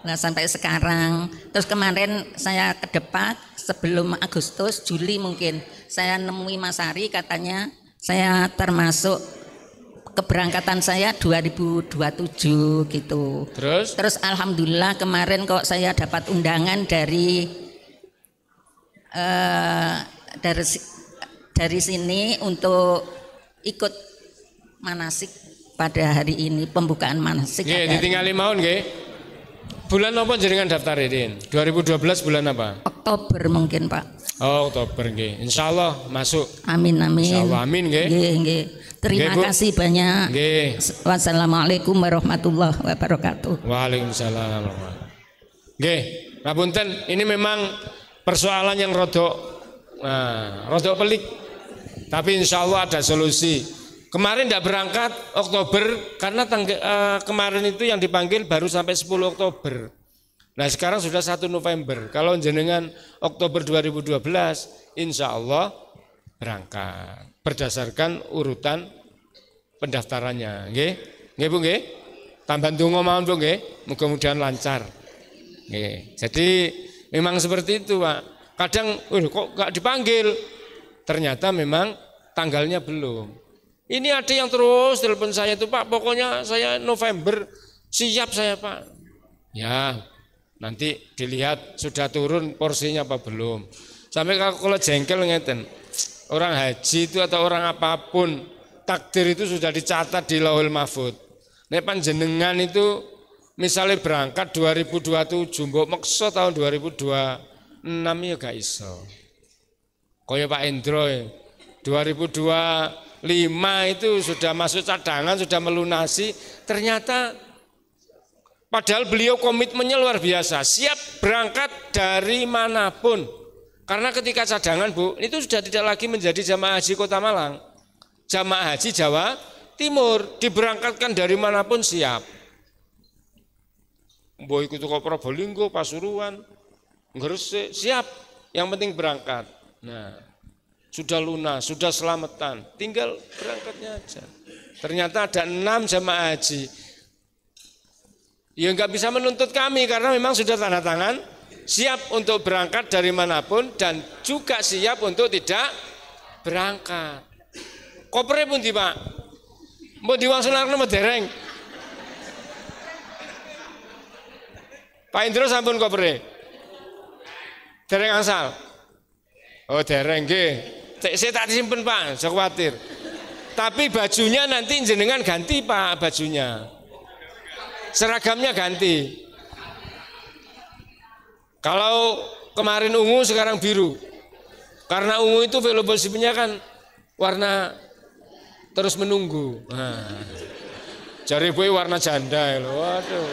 Nah, sampai sekarang. Terus kemarin saya ke Depak sebelum Agustus, Juli mungkin. Saya nemui Mas Ari, katanya saya termasuk keberangkatan saya 2027 gitu. Terus alhamdulillah kemarin kok saya dapat undangan dari sini untuk ikut manasik pada hari ini, pembukaan manasik. Ditinggali mawon nggih. Bulan apa jenengan daftar ini? 2012 bulan apa? Oktober mungkin Pak. Oh Oktober nggih. Insyaallah masuk. Amin. Insyaallah amin nggih. Nggih. Terima kasih banyak. Wassalamualaikum warahmatullahi wabarakatuh. Waalaikumsalam. Nggih, ngapunten, ini memang persoalan yang rodok pelik. Tapi insya Allah ada solusi. Kemarin tidak berangkat Oktober karena kemarin itu yang dipanggil baru sampai 10 Oktober. Nah sekarang sudah 1 November. Kalau jenengan Oktober 2012, insya Allah berangkat berdasarkan urutan pendaftarannya. Nggih Bu nggih. Tambah ndonga mawon Bu nggih. Mudah-mudahan lancar. Nggih. Jadi memang seperti itu, Pak. Kadang kok enggak dipanggil. Ternyata memang tanggalnya belum. Ini ada yang terus telepon saya itu, Pak, pokoknya saya November siap saya, Pak. Ya, nanti dilihat sudah turun porsinya apa belum. Sampai kalau jengkel ngeten. Orang haji itu atau orang apapun, takdir itu sudah dicatat di Lauhul Mahfud. Nek panjenengan itu misalnya berangkat 2027, mbok meksa tahun 2026 ya gak iso. Kaya Pak Endro 2025 itu sudah masuk cadangan, sudah melunasi, ternyata padahal beliau komitmennya luar biasa, siap berangkat dari manapun. Karena ketika cadangan Bu, itu sudah tidak lagi menjadi jamaah haji Kota Malang. Jamaah haji Jawa Timur, diberangkatkan dari manapun siap. Mbok ikut ke Probolinggo, Pasuruan, Gresik, siap. Yang penting berangkat. Nah, sudah lunas, sudah selamatan, tinggal berangkatnya aja. Ternyata ada 6 jamaah haji. Ya nggak bisa menuntut kami karena memang sudah tanda tangan, siap untuk berangkat dari manapun dan juga siap untuk tidak berangkat. Kopre pun di Pak, mau diwangsularno mau dereng. Pak Indro sampun kopre, dereng angsal. Oh dereng nggih. Saya tak disimpen Pak, jangan khawatir. Tapi bajunya nanti jenengan ganti Pak, bajunya. Seragamnya ganti. Kalau kemarin ungu sekarang biru. Karena ungu itu velocity-nya kan warna terus menunggu. Jari boy warna janda loh. Waduh.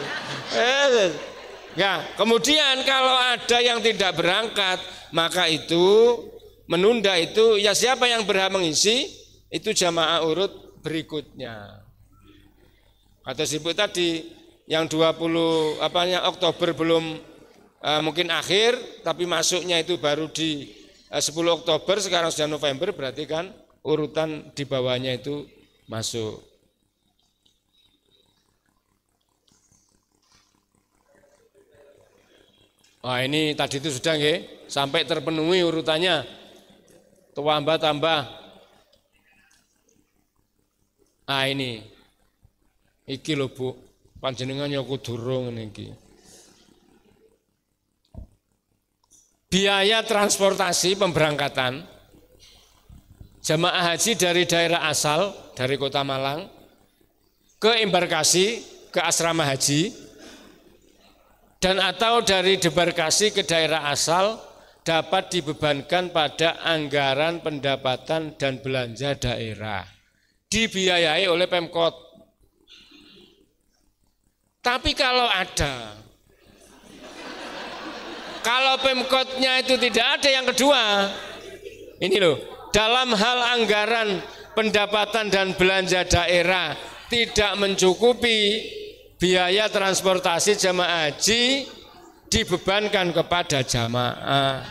Ya, kemudian kalau ada yang tidak berangkat, maka itu menunda itu ya siapa yang berhak mengisi itu jamaah urut berikutnya. Kata Ibu tadi yang 20 Oktober belum mungkin akhir tapi masuknya itu baru di 10 Oktober sekarang sudah November berarti kan urutan di bawahnya itu masuk. Wah ini tadi itu sudah nggih sampai terpenuhi urutannya. Tambah. Ini. Iki lho Bu, panjenengan ya kudu durung niki. Biaya transportasi pemberangkatan jamaah haji dari daerah asal dari Kota Malang ke embarkasi ke asrama haji dan atau dari debarkasi ke daerah asal dapat dibebankan pada anggaran pendapatan dan belanja daerah dibiayai oleh Pemkot. Tapi kalau Pemkotnya itu tidak ada yang kedua, ini loh, dalam hal anggaran pendapatan dan belanja daerah tidak mencukupi biaya transportasi jamaah haji dibebankan kepada jamaah.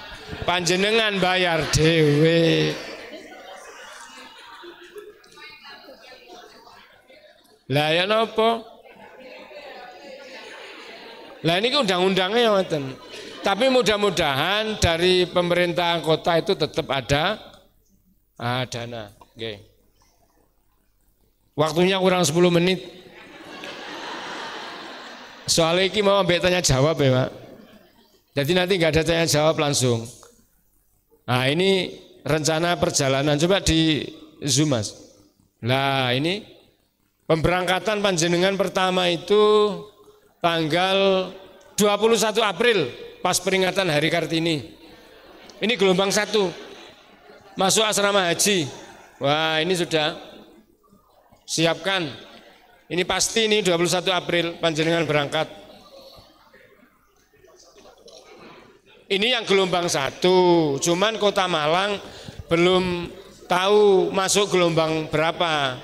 Panjenengan bayar dewe. Lah ya napa? Lah ini undang-undangnya ngoten. Tapi mudah-mudahan dari pemerintah kota itu tetap ada dana. Oke. Waktunya kurang 10 menit. Soalnya ini mau ambek tanya jawab ya Pak. Jadi nanti nggak ada tanya jawab langsung. Nah ini rencana perjalanan coba di zoom Mas. Nah ini pemberangkatan panjenengan pertama itu tanggal 21 April pas peringatan Hari Kartini. Ini gelombang 1 masuk asrama haji. Wah ini sudah siapkan. Ini pasti nih 21 April panjenengan berangkat. Ini yang gelombang 1, cuman Kota Malang belum tahu masuk gelombang berapa.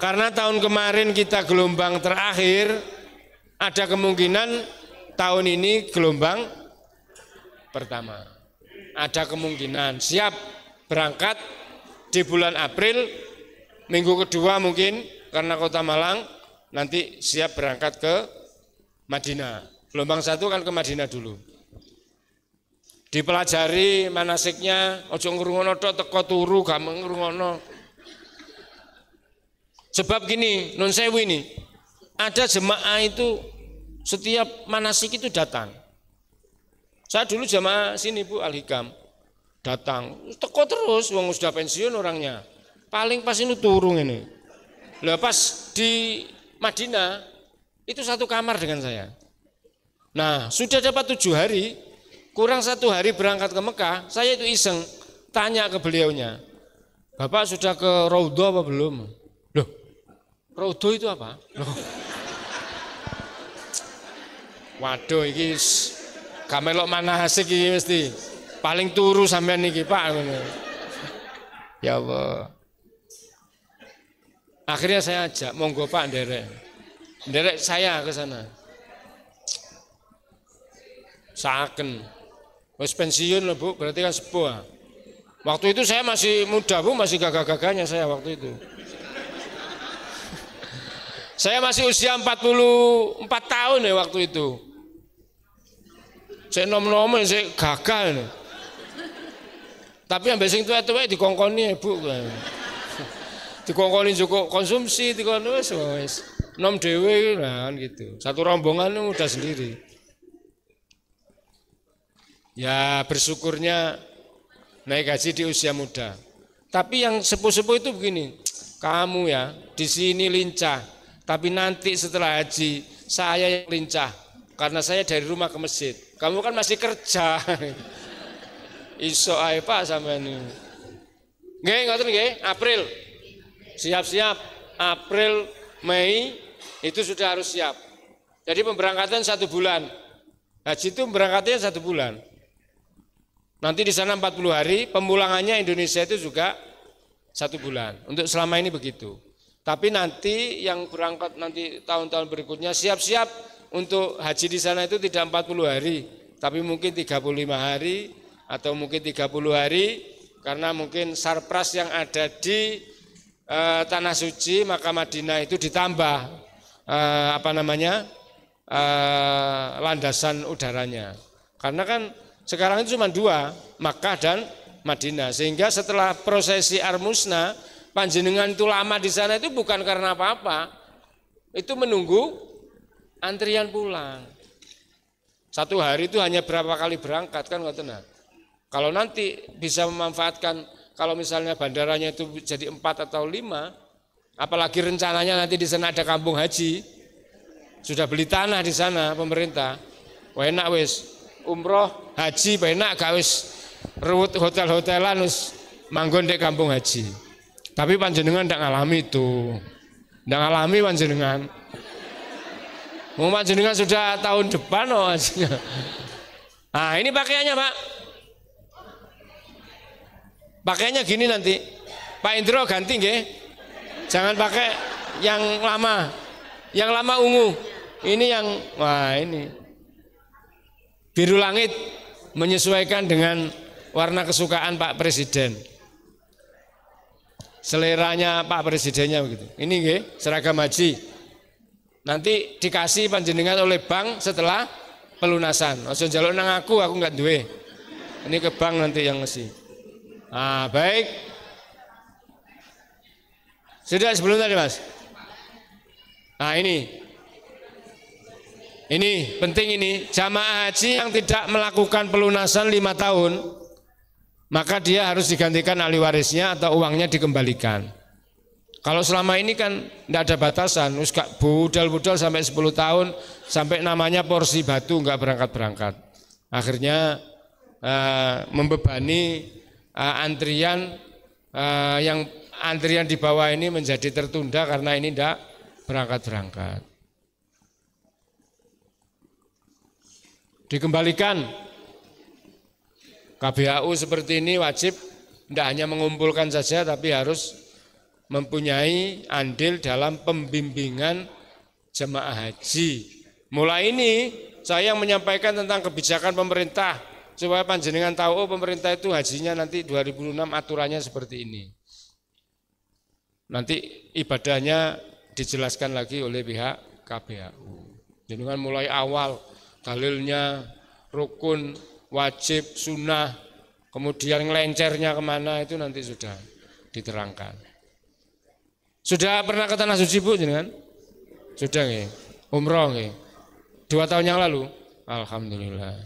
Karena tahun kemarin kita gelombang terakhir, ada kemungkinan tahun ini gelombang pertama. Ada kemungkinan siap berangkat di bulan April, minggu kedua mungkin karena Kota Malang nanti siap berangkat ke Madinah. Gelombang 1 kan ke Madinah dulu. Dipelajari manasiknya, ojo ngrungono tok teko turu gak ngrungono. Sebab gini, nun sewu ini, ada jemaah itu setiap manasik itu datang. Saya dulu jemaah sini Bu Al-Hikam, datang, teko terus, wong sudah pensiun orangnya. Paling pas ini turun ini. Lah pas di Madinah itu satu kamar dengan saya. Nah sudah dapat 7 hari, kurang 1 hari berangkat ke Mekah, saya itu iseng tanya ke beliaunya, Bapak sudah ke Raudhah apa belum? Loh, Raudhah itu apa? Loh. Waduh, ini gak melok manasik ini mesti paling turu sampean niki Pak. Ya Allah. Akhirnya saya ajak, monggo Pak nderek saya ke sana. Saken. Wis pensiun loh Bu, berarti kan sepuh. Waktu itu saya masih muda Bu, masih gagah-gagahnya saya waktu itu. Saya masih usia 44 tahun ya waktu itu. Saya nom-nom saya gagah ini. Tapi yang sing tuwa-tuwa dikongkoni Bu. Dikongkoni cukup konsumsi, dikongkoni wis nom dhewe kan gitu. Satu rombongan udah sendiri. Ya bersyukurnya naik haji di usia muda. Tapi yang sepuh-sepuh itu begini, kamu ya di sini lincah, tapi nanti setelah haji saya yang lincah karena saya dari rumah ke masjid. Kamu kan masih kerja. Iso ae Pak sampean niku. Nggih ngoten nggih, April. siap-siap April, Mei itu sudah harus siap. Jadi pemberangkatan 1 bulan. Haji itu berangkatnya 1 bulan. Nanti di sana 40 hari, pemulangannya Indonesia itu juga 1 bulan. Untuk selama ini begitu. Tapi nanti yang berangkat nanti tahun-tahun berikutnya siap-siap untuk haji di sana itu tidak 40 hari, tapi mungkin 35 hari atau mungkin 30 hari karena mungkin sarpras yang ada di Tanah Suci maka Madinah itu ditambah landasan udaranya. Karena kan sekarang itu cuma 2, Makkah dan Madinah. Sehingga setelah prosesi Armusna, panjenengan itu lama di sana itu bukan karena apa-apa. Itu menunggu antrian pulang. 1 hari itu hanya berapa kali berangkat kan nggak tenang. Kalau nanti bisa memanfaatkan, kalau misalnya bandaranya itu jadi 4 atau 5, apalagi rencananya nanti di sana ada kampung haji, sudah beli tanah di sana pemerintah, enak wis umroh haji enak gak wis ruwet hotel-hotelan wis manggon di kampung haji. Tapi panjenengan ndak ngalami itu, ndak ngalami panjenengan. Mau panjenengan sudah tahun depan oh hajinya. Nah ini pakaiannya Pak. Pakaiannya gini nanti, Pak Indro ganti nggih. Jangan pakai yang lama. Yang lama ungu. Ini yang wah ini. Biru langit menyesuaikan dengan warna kesukaan Pak Presiden. Seleranya Pak Presidennya begitu. Ini nggih, seragam haji. Nanti dikasih panjenengan oleh bank setelah pelunasan. Ojo njaluk nang aku enggak duwe. Ini ke bank nanti yang ngasih. Ah, baik. Sudah sebelum tadi Mas. Nah ini penting ini, jamaah haji yang tidak melakukan pelunasan 5 tahun, maka dia harus digantikan ahli warisnya atau uangnya dikembalikan. Kalau selama ini kan tidak ada batasan, budal-budal sampai 10 tahun, sampai namanya porsi batu nggak berangkat-berangkat. Akhirnya membebani antrian yang antrian di bawah ini menjadi tertunda karena ini tidak berangkat-berangkat. Dikembalikan. KBHU seperti ini wajib tidak hanya mengumpulkan saja tapi harus mempunyai andil dalam pembimbingan jemaah haji. Mulai ini saya menyampaikan tentang kebijakan pemerintah supaya panjenengan tahu oh pemerintah itu hajinya nanti 2006 aturannya seperti ini. Nanti ibadahnya dijelaskan lagi oleh pihak KBHU. Jadi kan mulai awal dalilnya rukun, wajib, sunnah, kemudian ngelencernya kemana itu nanti sudah diterangkan. Sudah pernah ke Tanah Suci Bu jenengan? Sudah nggih. Umroh nggih. 2 tahun yang lalu. Alhamdulillah.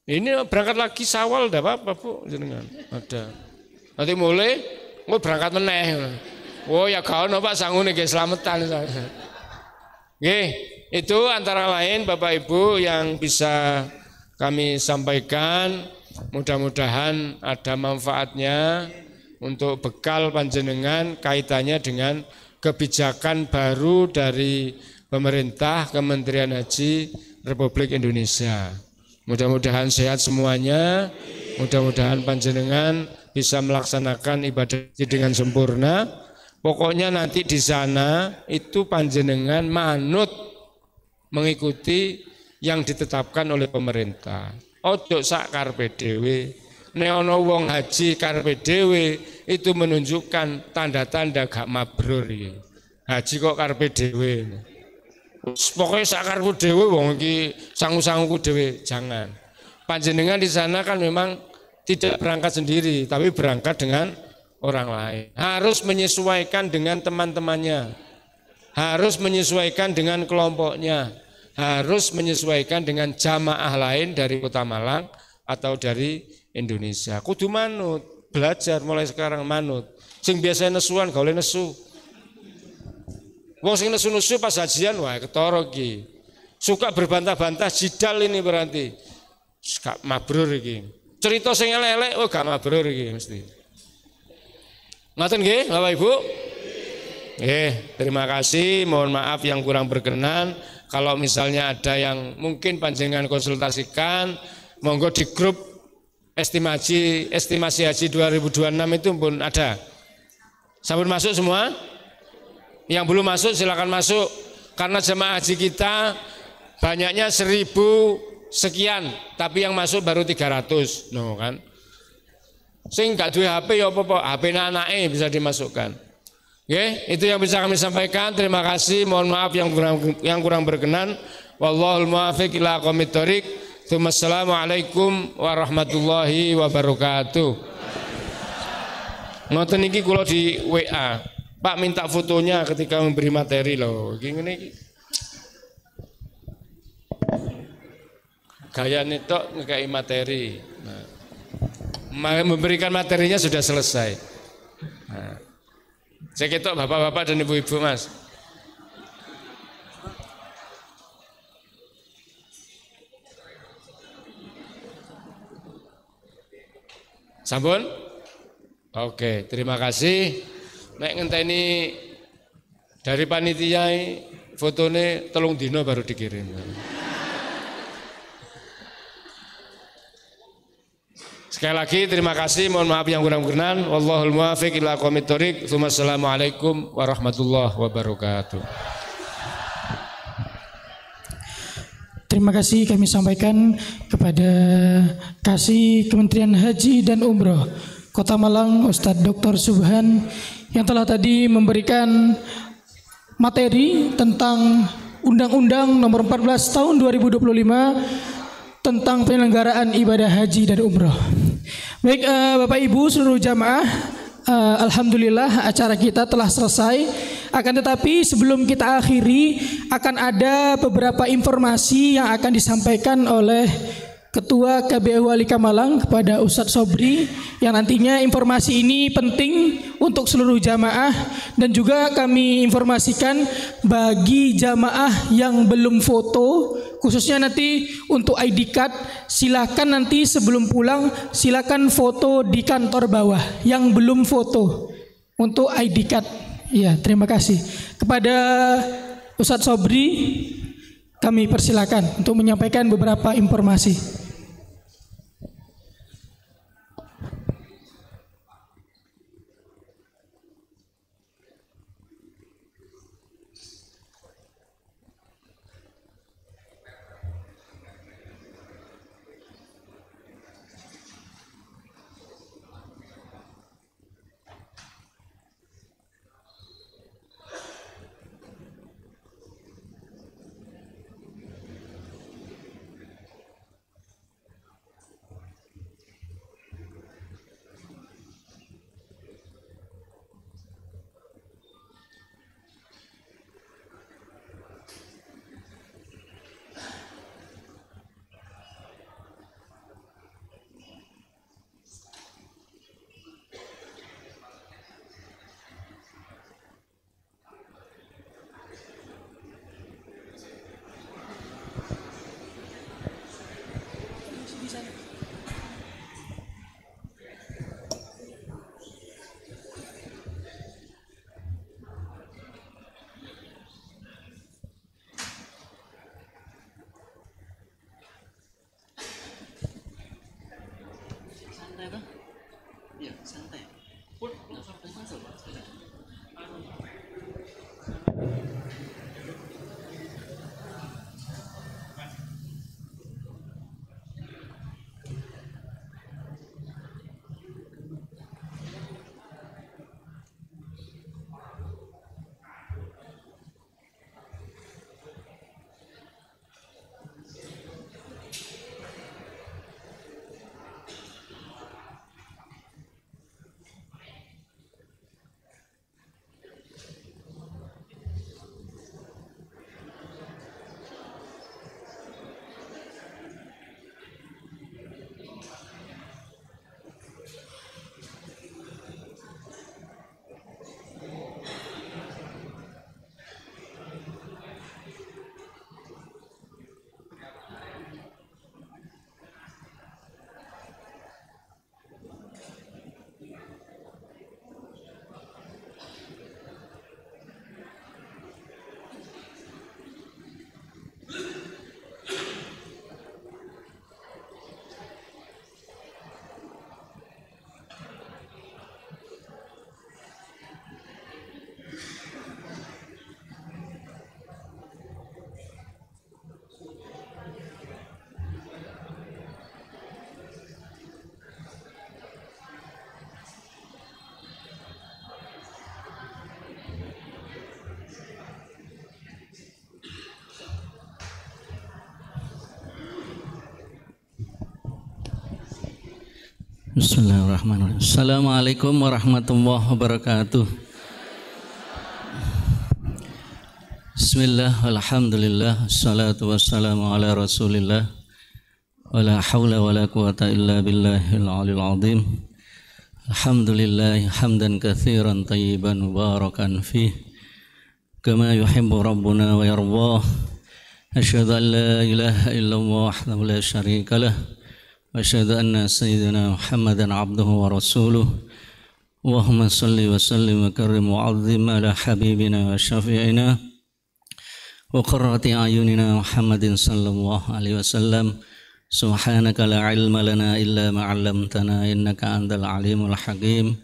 Ini berangkat lagi Syawal enggak apa-apa Bu jenengan. Ada. Nanti mulai berangkat meneh. Oh ya gak ono Pak sangune nggih slametan. Nggih, itu antara lain Bapak Ibu yang bisa kami sampaikan. Mudah-mudahan ada manfaatnya untuk bekal panjenengan kaitannya dengan kebijakan baru dari pemerintah Kementerian Haji Republik Indonesia. Mudah-mudahan sehat semuanya, mudah-mudahan panjenengan bisa melaksanakan ibadah haji dengan sempurna. Pokoknya nanti di sana itu panjenengan manut mengikuti yang ditetapkan oleh pemerintah. Ojo sak karepe dhewe. Nek ana wong haji karepe dhewe itu menunjukkan tanda-tanda gak mabrur iki. Haji kok karepe dhewe. Pokoknya sakarku dewe wong iki sangu-sanguku dewe, jangan. Panjenengan di sana kan memang tidak berangkat sendiri, tapi berangkat dengan orang lain. Harus menyesuaikan dengan teman-temannya. Harus menyesuaikan dengan kelompoknya. Harus menyesuaikan dengan jamaah lain dari Kota Malang atau dari Indonesia. Kudu manut, belajar mulai sekarang manut. Sing biasa nesuan gak oleh nesu. Wong sing nesu-nesu pas hajian wah ketara iki. Suka berbantah-bantah jidal ini berarti. Gak mabrur iki. Cerita sing elek-elek oh gak mabrur iki mesti. Ngoten nggih, Bapak Ibu? Terima kasih. Mohon maaf yang kurang berkenan. Kalau misalnya ada yang mungkin panjenengan konsultasikan, monggo di grup estimasi haji 2026 itu pun ada. Sampun masuk semua? Yang belum masuk silakan masuk. Karena jemaah haji kita banyaknya 1000 sekian, tapi yang masuk baru 300. No kan? Sing gak duwe HP ya apa-apa, HP anake bisa dimasukkan. Itu yang bisa kami sampaikan. Terima kasih. Mohon maaf yang kurang berkenan. Wallahul muwaffiq ila aqwamit thoriq. Wassalamualaikum warahmatullahi wabarakatuh. Ngoten iki kula di WA. Pak minta fotonya ketika memberi materi loh. Ngene iki. Gayane tok ngekei materi. Memberikan materinya sudah selesai. Nah, saya ketok bapak-bapak dan ibu-ibu mas. Sampun? Oke, terima kasih. Nek ngenteni dari panitia fotone 3 dino baru dikirim. Sekali lagi terima kasih, mohon maaf yang kurang berkenan. Wallahul muwaffiq ila aqwamit thoriq. Wassalamualaikum warahmatullahi wabarakatuh. Terima kasih kami sampaikan kepada Kasih Kementerian Haji dan Umroh Kota Malang Ustadz Dr. Subhan yang telah tadi memberikan materi tentang Undang-Undang Nomor 14 Tahun 2025 tentang penyelenggaraan ibadah haji dan umroh. Baik Bapak Ibu seluruh jamaah, alhamdulillah acara kita telah selesai. Akan tetapi sebelum kita akhiri akan ada beberapa informasi yang akan disampaikan oleh Ketua KBU Wali Kamalang kepada Ustadz Sobri yang nantinya informasi ini penting untuk seluruh jamaah dan juga kami informasikan bagi jamaah yang belum foto khususnya nanti untuk ID card silakan nanti sebelum pulang silakan foto di kantor bawah yang belum foto untuk ID card. Ya, terima kasih. Kepada Ustadz Sobri kami persilakan untuk menyampaikan beberapa informasi. Bismillahirrahmanirrahim. Assalamualaikum warahmatullahi wabarakatuh. Bismillah, alhamdulillah, assalatu wassalamu ala rasulillah, wa la hawla wa la quwata illa billahil aliyil azim. Alhamdulillah, hamdan katsiran tayyiban mubarakan fih, kama yuhibbu rabbuna wa yardah. Asyhadu an la ilaha illallah wahdahu la syarika lah, wa asyhadu anna sayyidina Muhammadan abduhu wa rasuluh. Allahumma salli wa sallim wa karrim wa azim ala habibina wa syafi'ina wa qurrati ayunina Muhammadin sallallahu alaihi wasallam. Subhanaka la ilma lana illa ma 'allamtana innaka antal alimul hakim.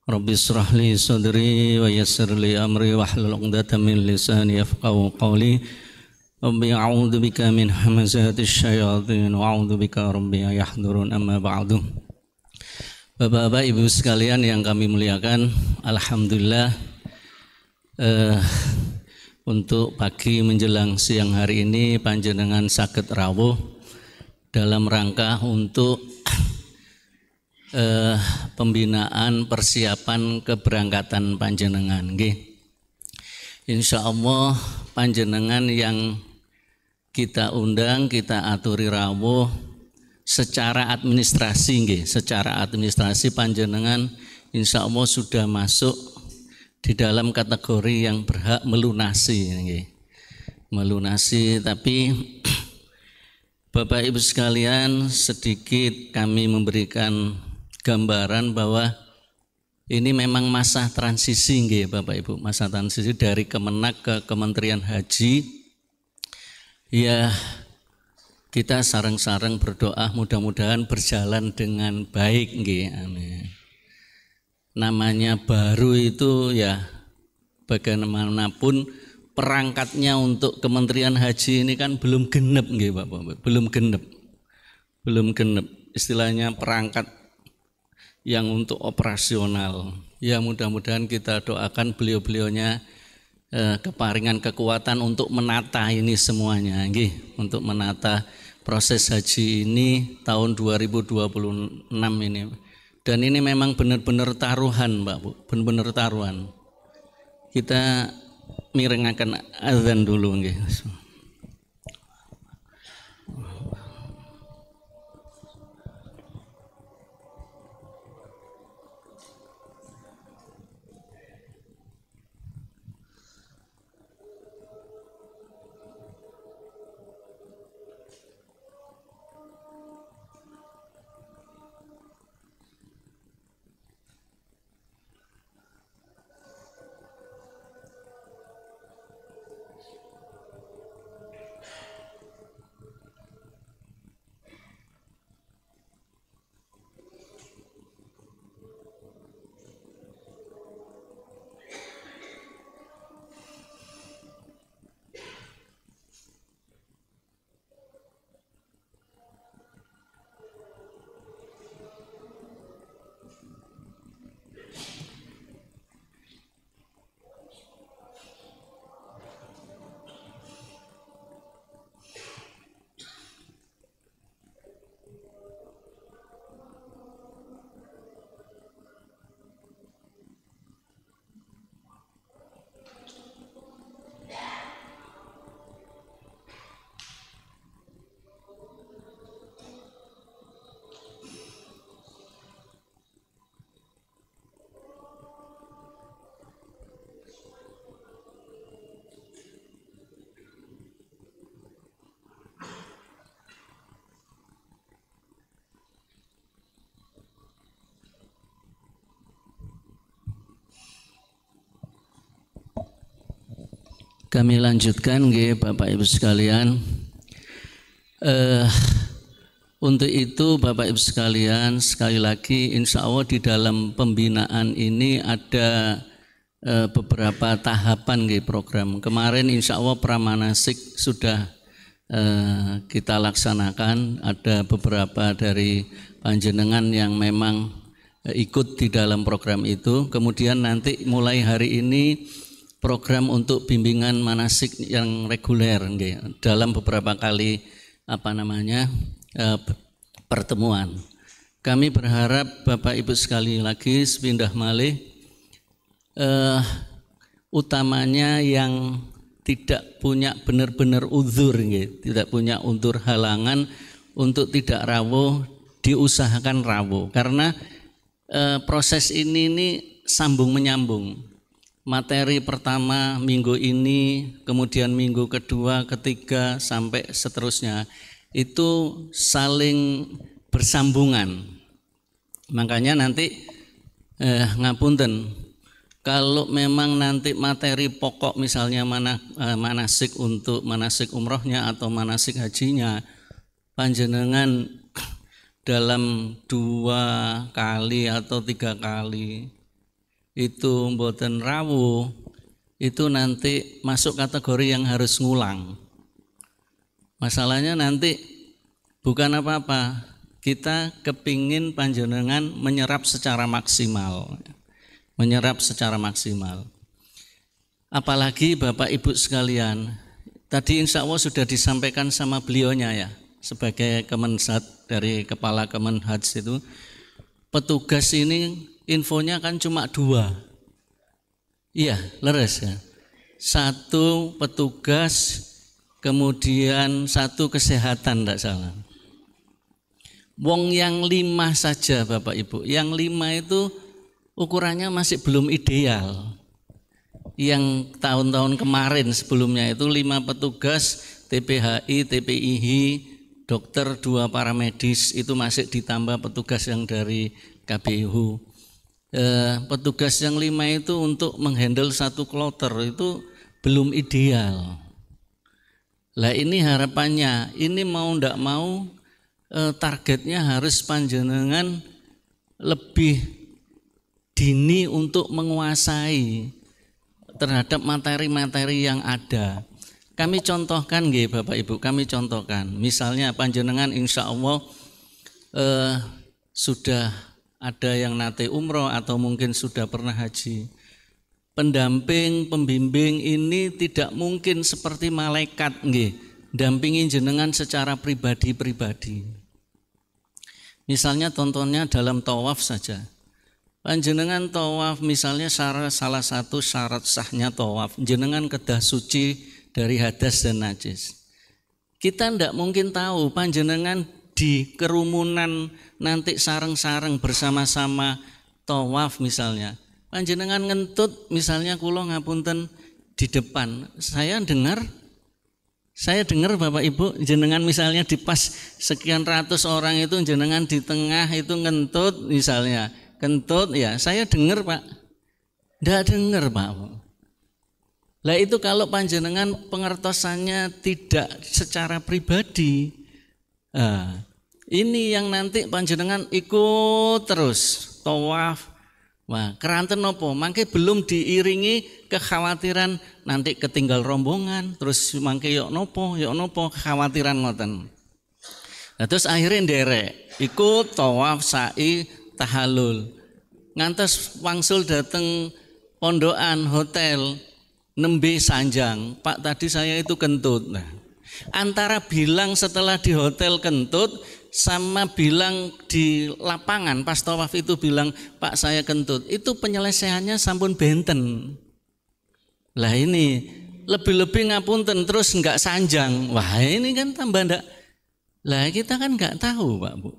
Rabbi israh li sadri wa yassir li amri wahlul 'uqdatam min lisani yafqahu qawli. Rabbi a'udzu bika min hamazatis syayatin wa a'udzu bika rabbi yahdurun. Amma ba'du. Bapak-bapak, Ibu sekalian yang kami muliakan, alhamdulillah untuk pagi menjelang siang hari ini panjenengan saged rawuh dalam rangka untuk pembinaan persiapan keberangkatan panjenengan. Insyaallah panjenengan yang kita undang, kita aturi rawuh secara administrasi, secara administrasi panjenengan insyaallah sudah masuk di dalam kategori yang berhak melunasi, melunasi. Tapi Bapak Ibu sekalian, sedikit kami memberikan gambaran bahwa ini memang masa transisi, Bapak Ibu, masa transisi dari Kemenak ke Kementerian Haji. Ya, kita sareng-sareng berdoa mudah-mudahan berjalan dengan baik, amin. Namanya baru itu ya bagaimanapun perangkatnya untuk Kementerian Haji ini kan belum genep, Bapak, belum genep istilahnya perangkat yang untuk operasional. Ya mudah-mudahan kita doakan beliau-beliaunya keparingan kekuatan untuk menata ini semuanya, untuk menata proses haji ini tahun 2026 ini. Dan ini memang benar-benar taruhan, Pak Bu, benar-benar taruhan. Kita mirengaken azan dulu, nggih. Kami lanjutkan, Bapak Ibu sekalian. Untuk itu Bapak Ibu sekalian, sekali lagi insya Allah di dalam pembinaan ini ada beberapa tahapan program. Kemarin insya Allah pramanasik sudah kita laksanakan. Ada beberapa dari panjenengan yang memang ikut di dalam program itu. Kemudian nanti mulai hari ini program untuk bimbingan manasik yang reguler dalam beberapa kali pertemuan. kami berharap Bapak Ibu sekali lagi sepindah malih utamanya yang tidak punya benar-benar uzur, tidak punya uzur halangan untuk tidak rawuh, diusahakan rawuh karena proses ini sambung menyambung. Materi pertama minggu ini, kemudian minggu kedua, ketiga sampai seterusnya itu saling bersambungan. Makanya nanti ngapunten, kalau memang nanti materi pokok misalnya manasik untuk manasik umrohnya atau manasik hajinya, panjenengan dalam 2 kali atau 3 kali itu mboten rawuh, itu nanti masuk kategori yang harus ngulang. Masalahnya nanti bukan apa-apa, kita kepingin panjenengan menyerap secara maksimal. Apalagi Bapak Ibu sekalian, tadi insya Allah sudah disampaikan sama beliaunya ya, sebagai Kemensat dari Kepala Kemenhaj itu, petugas ini infonya kan cuma 2. Iya, leres ya. 1 petugas, kemudian 1 kesehatan, tidak salah. Wong yang 5 saja Bapak Ibu, yang 5 itu ukurannya masih belum ideal. Yang tahun-tahun kemarin sebelumnya itu 5 petugas, TPHI, TPIH, dokter, 2 paramedis, itu masih ditambah petugas yang dari KBIHU. Petugas yang 5 itu untuk menghandle 1 kloter itu belum ideal. Lah ini harapannya, ini mau ndak mau targetnya harus panjenengan lebih dini untuk menguasai terhadap materi-materi yang ada. Kami contohkan nggih Bapak Ibu, kami contohkan. Misalnya panjenengan insya Allah sudah ada yang nate umroh atau mungkin sudah pernah haji. Pendamping, pembimbing ini tidak mungkin seperti malaikat nggih, dampingin jenengan secara pribadi-pribadi. Misalnya contohnya dalam tawaf saja. Panjenengan tawaf misalnya salah satu syarat sahnya tawaf, jenengan kedah suci dari hadas dan najis. Kita tidak mungkin tahu panjenengan di kerumunan nanti sareng-sareng bersama-sama tawaf misalnya. Panjenengan ngentut misalnya kula ngapunten di depan. Saya dengar Bapak Ibu, jenengan misalnya di pas sekian ratus orang itu jenengan di tengah itu ngentut misalnya. Kentut ya, saya dengar Pak. Tidak dengar Pak. Lah itu kalau panjenengan pengertosannya tidak secara pribadi. Nah, ini yang nanti panjenengan ikut terus tawaf. Wah, keranten nopo? Mangke belum diiringi kekhawatiran nanti ketinggal rombongan, terus mangke yok nopo kekhawatiran ngoten. Nah, terus akhirnya nderek, ikut tawaf, sa'i, tahallul. Ngantos wangsul dateng pondokan hotel nembe sanjang, Pak tadi saya itu kentut. Nah, antara bilang setelah di hotel kentut sama bilang di lapangan pas tawaf itu bilang Pak saya kentut, itu penyelesaiannya sampun benten. Lah ini lebih-lebih ngapunten terus enggak sanjang, wah ini kan tambah enggak. Lah kita kan enggak tahu Pak Bu.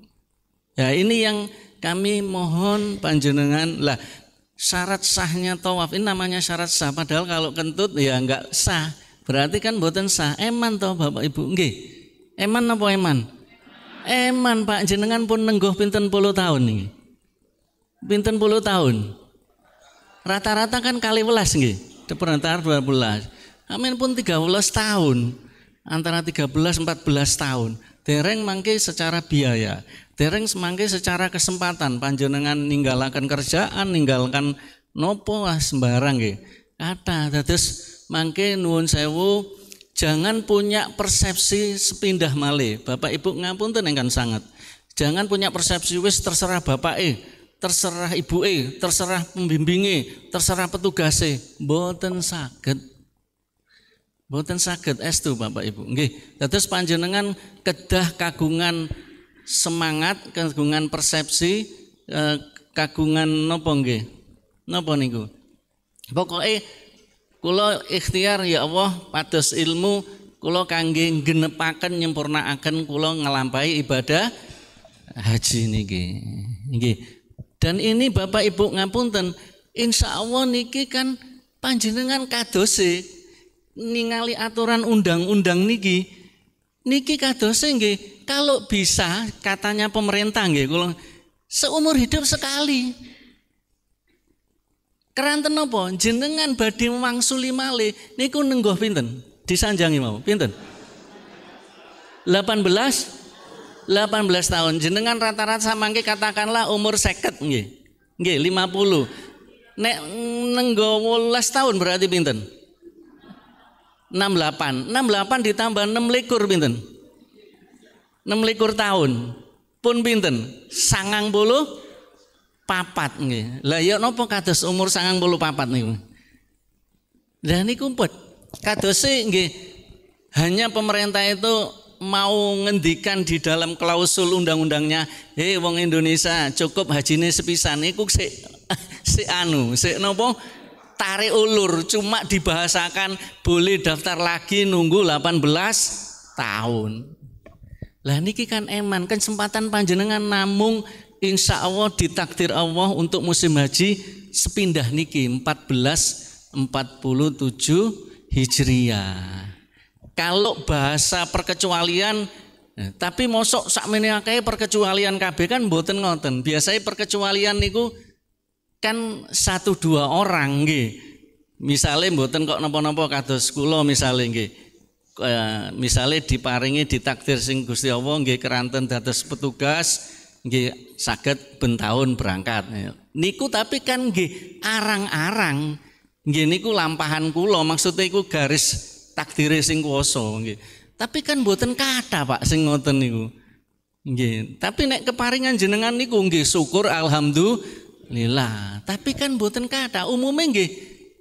Ya ini yang kami mohon panjenengan, lah syarat sahnya tawaf ini namanya syarat sah, padahal kalau kentut ya enggak sah, berarti kan mboten sah. Eman toh Bapak Ibu nggih? Eman apa eman? Eman Pak, jenengan pun nenggoh pinten 10 tahun nih. Pinten 10 tahun. Rata-rata kan kali welas nggih. Depentar 12. Amin pun 13 tahun. Antara 13 14 tahun. Dereng mangke secara biaya. Dereng semangke secara kesempatan panjenengan ninggalaken kerjaan, ninggalkan nopo sembarang nggih. Kata dados mangke nuwun sewu, jangan punya persepsi sepindah malih. Bapak Ibu ngapunten engkan sangat. Jangan punya persepsi wis terserah bapak terserah ibu terserah pembimbinge, terserah petugase. Mboten saged. Mboten saged estu Bapak Ibu. Nggih, dados panjenengan kedah kagungan semangat, kagungan persepsi, kagungan napa nggih? Napa niku? Pokoke kula ikhtiar ya Allah pados ilmu kula kangge genepaken nyempurnakaken kula ngelampahi ibadah haji niki. Nggih. Dan ini Bapak Ibu ngapunten, insyaallah niki kan panjenengan kadose ningali aturan undang-undang niki kadose nggih kalau bisa katanya pemerintah nggih kula seumur hidup sekali. Keranten napa jenengan badhe mangsuli malih niku nenggoh pinten? Disanjangi mau pinten? 18 tahun. Jenengan rata-rata samangke katakanlah umur 50 nggih. Nggih 50. Nek nenggoh 18 tahun berarti pinten? 68 ditambah 26 pinten? 26 tahun. Pun pinten? 94 nggih. Lah ya napa kados umur 94 niku? Lah niku pun kadose nggih hanya pemerintah itu mau ngendikan di dalam klausul undang-undangnya, wong Indonesia cukup hajine sepisan niku sik napa tarik ulur, cuma dibahasakan boleh daftar lagi nunggu 18 tahun. Lah niki kan eman kesempatan panjenengan namung insya Allah ditakdir Allah untuk musim haji sepindah niki 1447 Hijriah. Kalau bahasa perkecualian, tapi mosok sakmene akeh perkecualian kabeh kan mboten ngoten. Biasanya perkecualian niku kan 1-2 orang nggih. Misale mboten kok napa-napa kados kula misale nggih. Misale diparingi ditakdir sing Gusti Allah nggih keranten dados petugas nggih saged ben taun berangkat. Niku tapi kan nggih arang-arang. Nggih niku lampahan kula, maksudnya iku garis takdire sing kuwasa nggih. Tapi kan mboten kathah Pak sing ngoten niku. Nggih, tapi nek keparingan jenengan niku nggih syukur alhamdulillah. Tapi kan mboten kathah. Umume nggih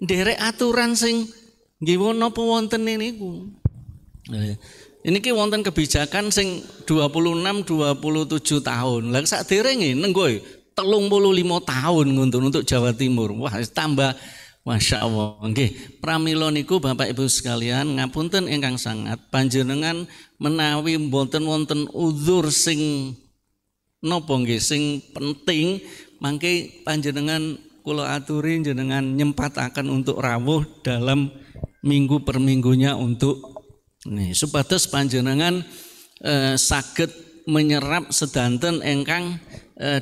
nderek aturan sing nggih napa wonten niku. Ini ki wonten kebijakan sing 26 27 tahun. Lah sakderenge nenggo 35 tahun untuk Jawa Timur. Wah, tambah Masya Allah. Nggih, pramila niku Bapak Ibu sekalian ngapunten ingkang sangat panjenengan menawi mboten wonten uzur sing napa nggih sing penting mangke panjenengan kula aturi jenengan nyempataken untuk rawuh dalam minggu per minggunya untuk nih supados panjenengan saged menyerap sedanten ingkang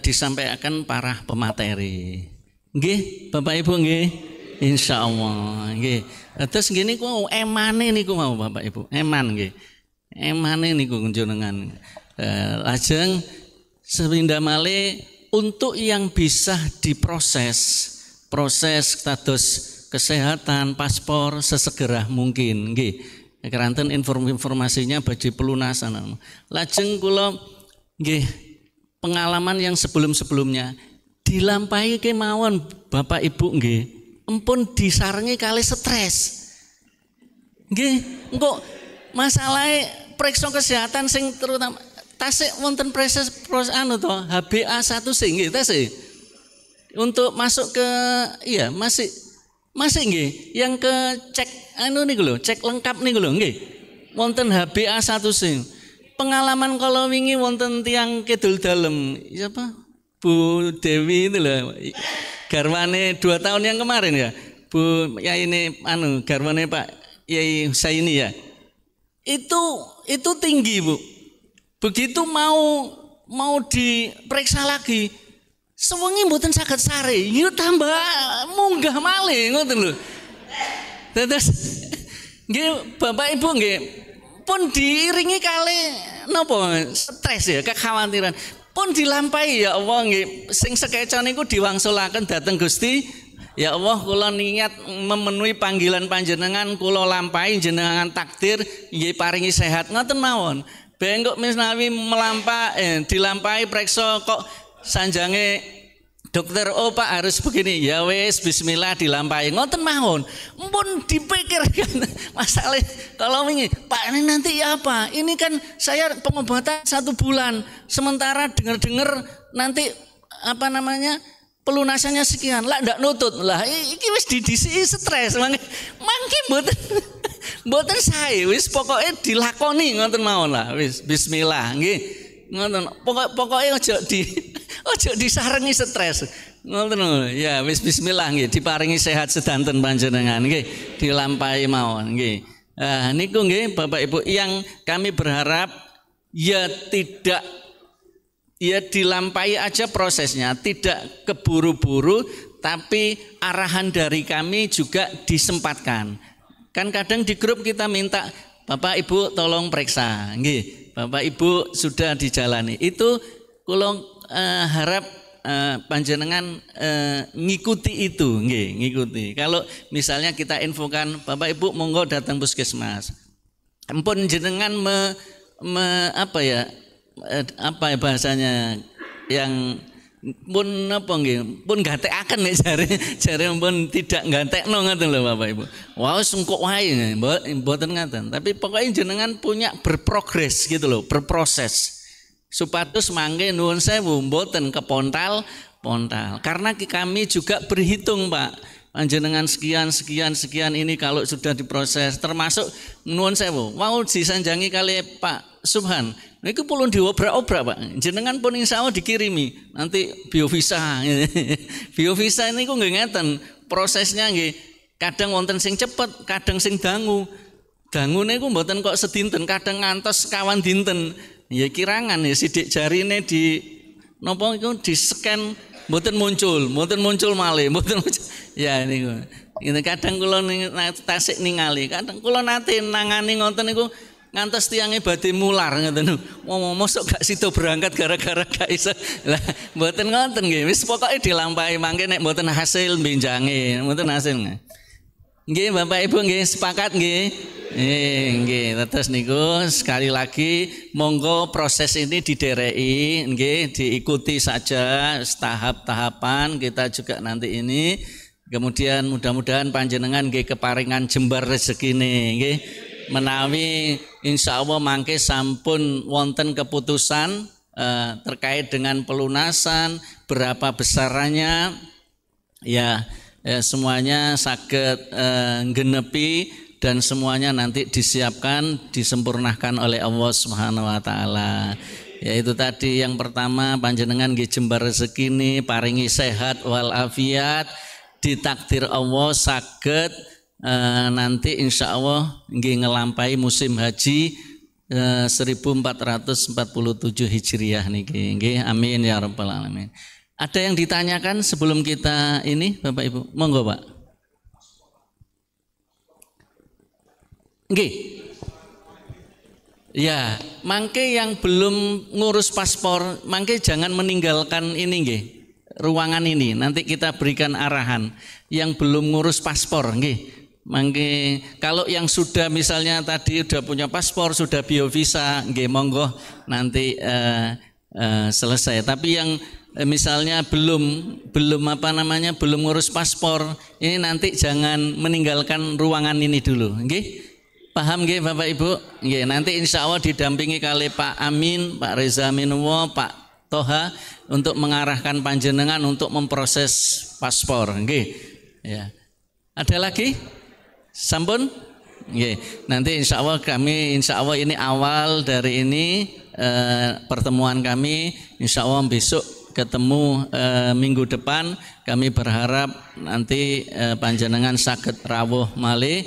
disampaikan para pemateri. Nggih, Bapak Ibu nggih. Insyaallah nggih. Terus ngene niku emane niku mau Bapak Ibu. Eman nggih. Emane niku jenengan. Lajeng sepindah malih untuk yang bisa diproses status kesehatan, paspor sesegera mungkin nggih. Keranten informasinya badhe pelunasan. Lajeng kula nggih pengalaman yang sebelum-sebelumnya dilampahi kemawon Bapak Ibu nggih. Empun disarengi kali stres. Nggih, engko masalahe periksa kesehatan sing terutama tasik wonten proses anu to HbA1c nggih tasik. Untuk masuk ke iya masih nggih yang ke cek anu niku lho, cek lengkap niku lho nggih. Wonten HbA1c. Pengalaman kalau wingi wonten tiyang kidul dalem, siapa? Bu Dewi itu lho. Garwane 2 tahun yang kemarin ya, Bu Yai ini garwane Pak Yai Husaini ya. Itu tinggi Bu. Begitu mau diperiksa lagi, sewengi mboten saged sare, yo tambah munggah malih ngoten lho. Terus nggih Bapak Ibu nggih pun diiringi kali napa stres ya, kekhawatiran. Pun dilampahi ya Allah nggih sing sekeca niku diwangsulaken dhateng Gusti. Ya Allah kula niat memenuhi panggilan panjenengan, kula lampahi jenengan takdir nggih paringi sehat ngoten mawon. Ben kok menawi dilampahi preksa kok sanjange Dokter, oh Pak harus begini, ya wes bismillah dilampahi, ngoten mawon. Mpun dipikirkan masalah kalau ini Pak ini nanti ya apa? Ini kan saya pengobatan 1 bulan, sementara dengar nanti apa namanya pelunasannya sekian, lah ndak nutut lah. Iki wis didisi stres, mangke mboten sae, wis pokoknya dilakoni ngoten mawon lah, wis bismillah, nggih. Ngoten, pokoknya ojo disarengi stres. Ngoten ya wis bismillah nggih, diparingi sehat sedanten panjenengan nggih, dilampahi mawon nggih. Niku nggih Bapak Ibu yang kami berharap ya tidak ya dilampahi aja prosesnya, tidak keburu-buru, tapi arahan dari kami juga disempatkan. Kan kadang di grup kita minta Bapak Ibu tolong periksa nggih. Bapak Ibu sudah dijalani. Itu kula harap panjenengan ngikuti itu nggih, ngikuti. Kalau misalnya kita infokan Bapak Ibu monggo datang puskesmas. Ampun jenengan apa ya bahasanya yang pun apa nggih, pun gatekaken nek jare pun tidak gatekno ngoten lho Bapak Ibu. Wah sengkok wae mboten ngaten. Tapi pokoknya jenengan punya berprogres gitu loh, berproses. Supados mangke nuwun sewu mboten kepontal. Karena kami juga berhitung Pak. Panjenengan sekian ini kalau sudah diproses termasuk nuwun sewu. Mau disanjangi kali Pak Subhan. Niku pulun diobrak-obrak Pak. Jenengan pun insyaallah dikirimi nanti biovisa. Biovisa niku nggih ngeten, prosesnya nggih kadang wonten sing cepet, kadang sing dangu. Dangu niku mboten kok sedinten, kadang ngantos kawan dinten. Ya kirangan ya sidik jarine di napa iku di-scan mboten muncul malih, mboten muncul. Ya niku. Ini kadang kula tasik ningali, kadang kula nate nangani ngoten niku ngantos tiangnya badhe mular ngoten. Mosok gak sida berangkat gara-gara gak iso. Lah mboten ngoten nggih. Wis pokoke dilampahi mangke nek mboten hasil benjange, mboten hasil. Nggih Bapak Ibu nggih sepakat nggih. Nggih, terus niku sekali lagi monggo proses ini didereki nggih, diikuti saja tahap-tahapan kita juga nanti ini. Kemudian mudah-mudahan panjenengan nggih keparingan jembar rezekine nggih. Menawi insyaallah mangke sampun wonten keputusan terkait dengan pelunasan berapa besarannya ya semuanya saged genepi dan semuanya nanti disiapkan disempurnakan oleh Allah Subhanahu wa taala. Yaitu tadi yang pertama panjenengan nggih jembar rezekine paringi sehat wal afiat, ditakdir Allah saged nanti insya Allah nggih ngelampahi musim haji 1447 Hijriah niki. Nggih amin ya rabbal alamin. Ada yang ditanyakan sebelum kita ini Bapak Ibu? Monggo Pak. Nggih. Ya, mangke yang belum ngurus paspor, mangke jangan meninggalkan ini nggih. Ruangan ini nanti kita berikan arahan yang belum ngurus paspor nggih. Mangke kalau yang sudah misalnya tadi sudah punya paspor, sudah biovisa, nggih monggo nanti selesai. Tapi yang misalnya belum apa namanya belum ngurus paspor, ini nanti jangan meninggalkan ruangan ini dulu, nggih. Paham nggih Bapak Ibu? Nggih, nanti insya Allah didampingi kali Pak Amin, Pak Reza Minwo, Pak Toha untuk mengarahkan panjenengan untuk memproses paspor, nggih. Ya. Ada lagi? Sampun? Nggih. Nanti insya Allah ini awal dari ini pertemuan kami. Insya Allah besok ketemu minggu depan. Kami berharap nanti panjenengan saged rawuh malih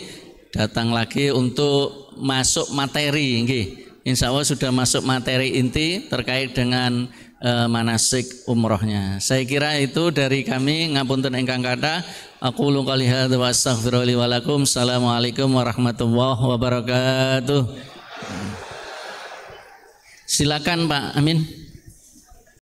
datang lagi untuk masuk materi. Nggih. Insya Allah sudah masuk materi inti terkait dengan manasik umrohnya. Saya kira itu dari kami. Ngapunten ingkang kathah. Aqulu qouli hadza wa astaghfirullahi wa lakum. Assalamualaikum warahmatullahi wabarakatuh. Silakan Pak Amin.